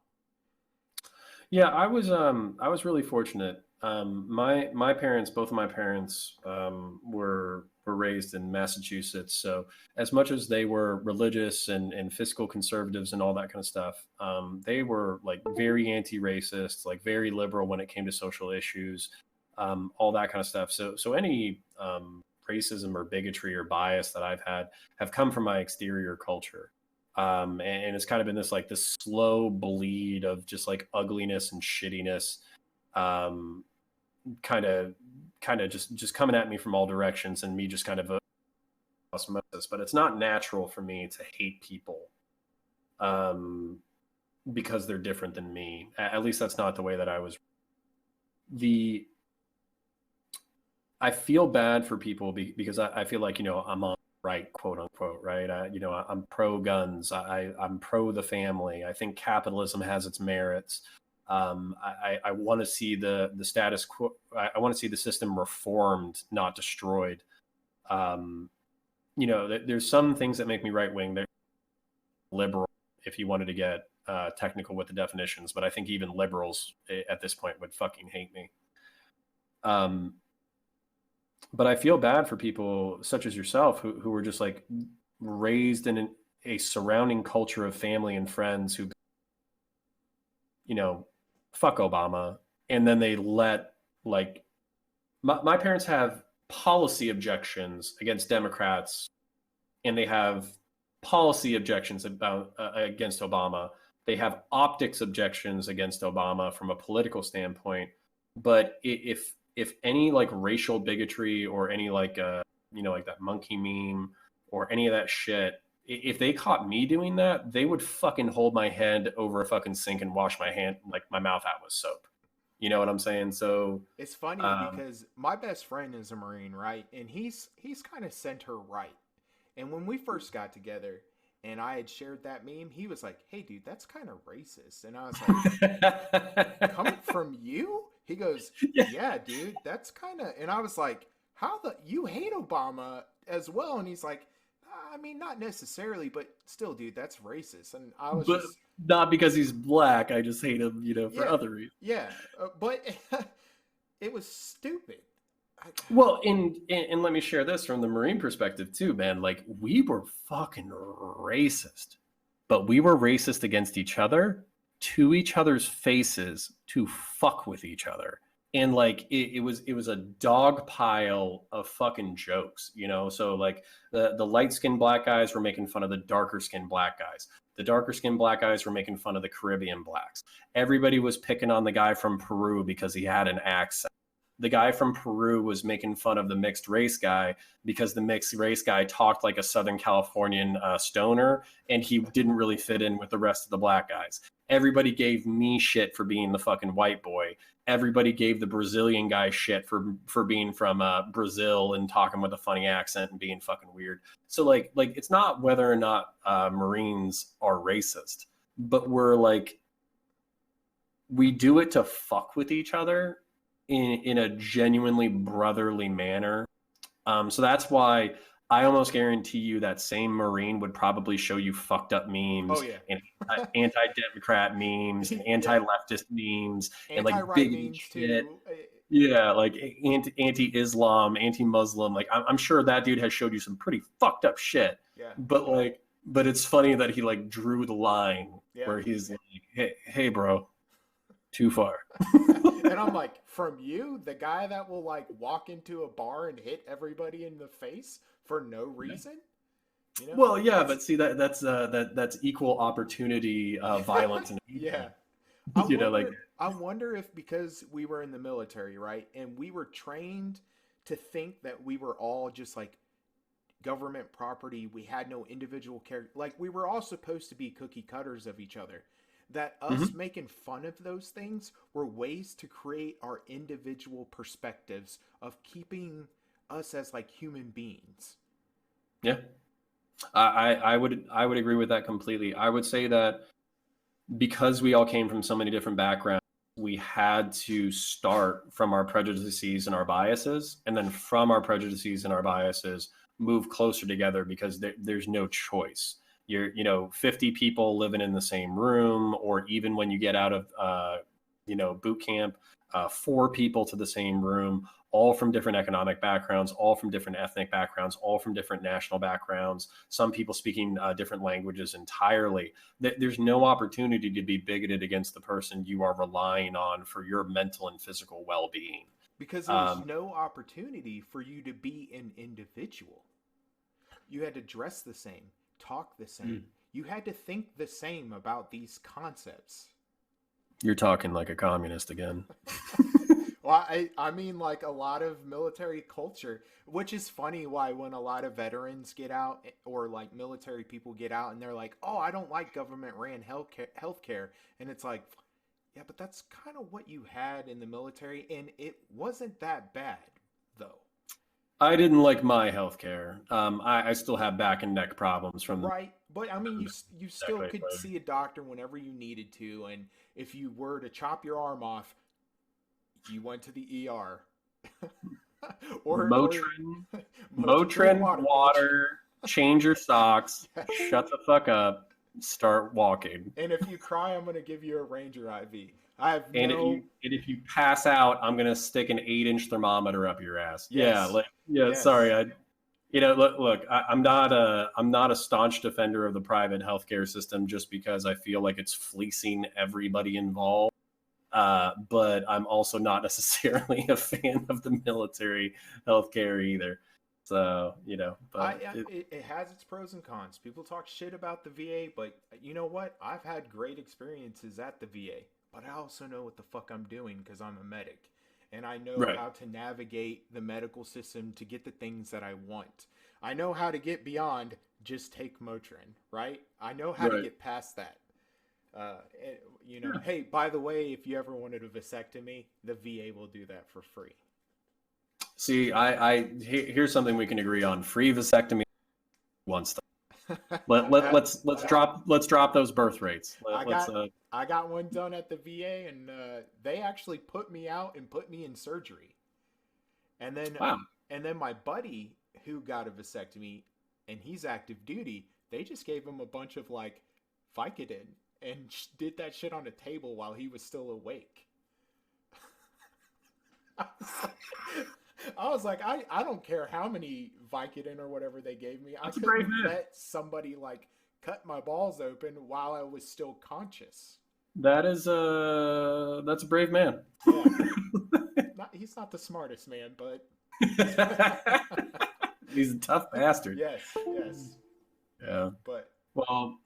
Yeah, I was really fortunate. My parents, both of my parents, were raised in Massachusetts. So as much as they were religious and fiscal conservatives and all that kind of stuff, they were like very anti-racist, like very liberal when it came to social issues, all that kind of stuff. So any racism or bigotry or bias that I've had have come from my exterior culture. And it's kind of been this slow bleed of just like ugliness and shittiness, um, kind of just coming at me from all directions, and me just kind of osmosis. But it's not natural for me to hate people um, because they're different than me. At least that's not the way that I was. The I feel bad for people because I feel like I'm on right, quote unquote, right. I'm pro guns. I'm pro the family. I think capitalism has its merits. I want to see the status quo. I want to see the system reformed, not destroyed. Um, there's some things that make me right wing. They're liberal, if you wanted to get technical with the definitions, but I think even liberals at this point would fucking hate me. Um, but I feel bad for people such as yourself who were just like raised in a surrounding culture of family and friends who, you know, fuck Obama. And then they let, like, my parents have policy objections against Democrats, and they have policy objections about against Obama. They have optics objections against Obama from a political standpoint. But if any like racial bigotry or any like like that monkey meme or any of that shit, if they caught me doing that, they would fucking hold my head over a fucking sink and wash my hand, like my mouth out with soap. You know what I'm saying? So, It's funny um, because my best friend is a Marine, right? And he's kind of center right. And when we first got together and I had shared that meme, he was like, "Hey dude, that's kind of racist." And I was like, "Coming from you?" He goes, yeah. "Yeah, dude, that's kind of." And I was like, "How the you hate Obama as well?" And he's like, "I mean, not necessarily, but still, dude, that's racist." And I was But just, not because he's black. I just hate him, for yeah, other reasons. yeah, but it was stupid. I, Well, and let me share this from the Marine perspective too, man. Like we were fucking racist, but we were racist against each other, to each other's faces, to fuck with each other. And like it was a dog pile of fucking jokes, So like the light skinned black guys were making fun of the darker skinned black guys. The darker skinned black guys were making fun of the Caribbean blacks. Everybody was picking on the guy from Peru because he had an accent. The guy from Peru was making fun of the mixed race guy because the mixed race guy talked like a Southern Californian stoner, and he didn't really fit in with the rest of the black guys. Everybody gave me shit for being the fucking white boy. Everybody gave the Brazilian guy shit for being from Brazil and talking with a funny accent and being fucking weird. So like it's not whether or not Marines are racist, but we do it to fuck with each other in a genuinely brotherly manner. So that's why I almost guarantee you that same Marine would probably show you fucked up oh memes yeah, and anti-democrat memes and yeah, anti-leftist memes and like anti-right bigoted memes shit. too. Yeah, like anti-Islam, anti-Muslim. Like I'm sure that dude has showed you some pretty fucked up shit. Yeah, But it's funny that he like drew the line yeah. where he's like, hey, bro, too far. And I'm like, from you, the guy that will like walk into a bar and hit everybody in the face for no reason, Well, yeah, it's but see that's equal opportunity violence and yeah. hatred. Like I wonder if because we were in the military, right, and we were trained to think that we were all just like government property. We had no individual character. Like we were all supposed to be cookie cutters of each other. That us mhm. making fun of those things were ways to create our individual perspectives of keeping us as like human beings. Yeah, I would agree with that completely. I would say that because we all came from so many different backgrounds, we had to start from our prejudices and our biases, and then from our prejudices and our biases, move closer together because there's no choice. You're, 50 people living in the same room, or even when you get out of, boot camp, four people to the same room, all from different economic backgrounds, all from different ethnic backgrounds, all from different national backgrounds, some people speaking different languages entirely. There's no opportunity to be bigoted against the person you are relying on for your mental and physical well-being. Because there was Um, no opportunity for you to be an individual. You had to dress the same, talk the same. You had to think the same about these concepts. you're talking like a communist again. Well, I mean, like a lot of military culture, which is funny why when a lot of veterans get out or like military people get out and they're like, oh, I don't like government ran healthcare. And it's like, yeah, but that's kind of what you had in the military. And it wasn't that bad, though. I didn't like my healthcare. I still have back and neck problems from the Right. But I mean, you still decade could later. see a doctor whenever you needed to. And if you were to chop your arm off, you went to the ER. or Motrin, drink Motrin, water, bitch. water, change your socks, Yes. shut the fuck up, start walking. And if you cry, I'm gonna give you a Ranger IV. I have And no. if you pass out, I'm gonna stick an 8-inch thermometer up your ass. Yeah, Yes, yeah. Sorry, yes. look. I'm not a staunch defender of the private healthcare system just because I feel like it's fleecing everybody involved. But I'm also not necessarily a fan of the military healthcare either. So, but It has its pros and cons. People talk shit about the VA, but you know what? I've had great experiences at the VA, but I also know what the fuck I'm doing because I'm a medic. and I know Right. how to navigate the medical system to get the things that I want. I know how to get beyond just take Motrin, right? I know how to Right. get past that. You know, Yeah. hey, by the way, if you ever wanted a vasectomy, the VA will do that for free. See, here's something we can agree on: free vasectomy once. Let's drop those birth rates. I Let's got I got one done at the VA, and they actually put me out and put me in surgery. And then wow. my buddy who got a vasectomy, and he's active duty, they just gave him a bunch of like Vicodin and did that shit on a table while he was still awake. I was like, I don't care how many Vicodin or whatever they gave me. That's I a brave couldn't man. let somebody like cut my balls open while I was still conscious. That's a brave man. Yeah, he's not the smartest man, but He's a tough bastard. yes, yes. Yeah. But Well,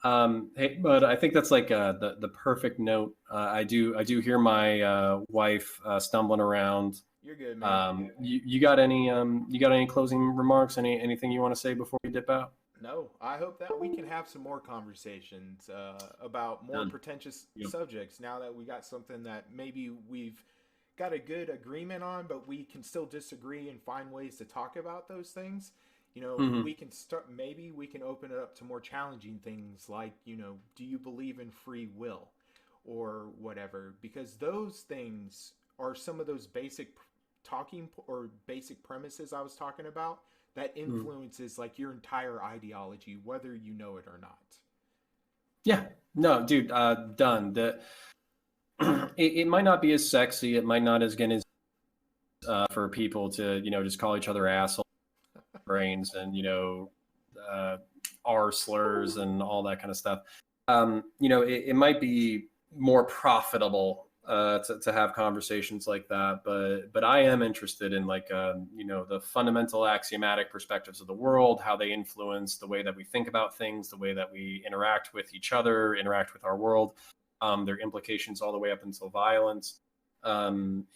hey, but I think that's like the perfect note. I do hear my wife stumbling around. you're good, man. You got any closing remarks? Anything you want to say before we dip out? No, I hope that we can have some more conversations about more Done. pretentious Yep. subjects now that we got something that maybe we've got a good agreement on, but we can still disagree and find ways to talk about those things. You know, Mhm. we can start, maybe we can open it up to more challenging things like, you know, do you believe in free will or whatever? Because those things are some of those basic talking or basic premises I was talking about that influences like your entire ideology, whether you know it or not. Yeah. No, dude. Done. It might not be as sexy. It might not as again as for people to just call each other assholes, brains, and uh, R slurs and all that kind of stuff. It might be more profitable to have conversations like that, but I am interested in like the fundamental axiomatic perspectives of the world, how they influence the way that we think about things, the way that we interact with each other, interact with our world, their implications all the way up until violence, and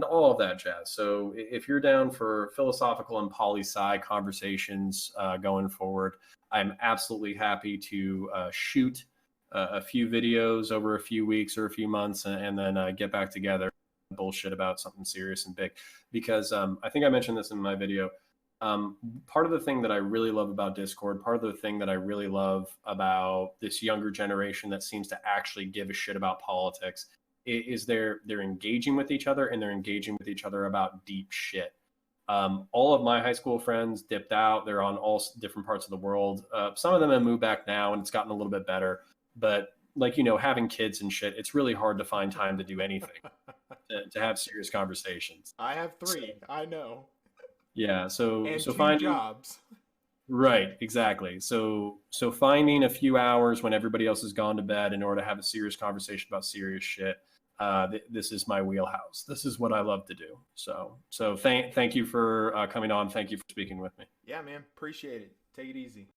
all of that jazz. So if you're down for philosophical and poli-sci conversations going forward, I'm absolutely happy to shoot a few videos over a few weeks or a few months, and then get back together, bullshit about something serious and big. Because I think I mentioned this in my video. Part of the thing that I really love about Discord, part of the thing that I really love about this younger generation that seems to actually give a shit about politics is they're engaging with each other, and they're engaging with each other about deep shit. All of my high school friends dipped out. They're on all different parts of the world. Some of them have moved back now, and it's gotten a little bit better. But like, having kids and shit, it's really hard to find time to do anything, to have serious conversations. I have So, three, I know, yeah. So and so two finding jobs. right, exactly. So finding a few hours when everybody else has gone to bed in order to have a serious conversation about serious shit. This is my wheelhouse. This is what I love to do. So thank you for coming on. Thank you for speaking with me. Yeah, man, appreciate it. Take it easy.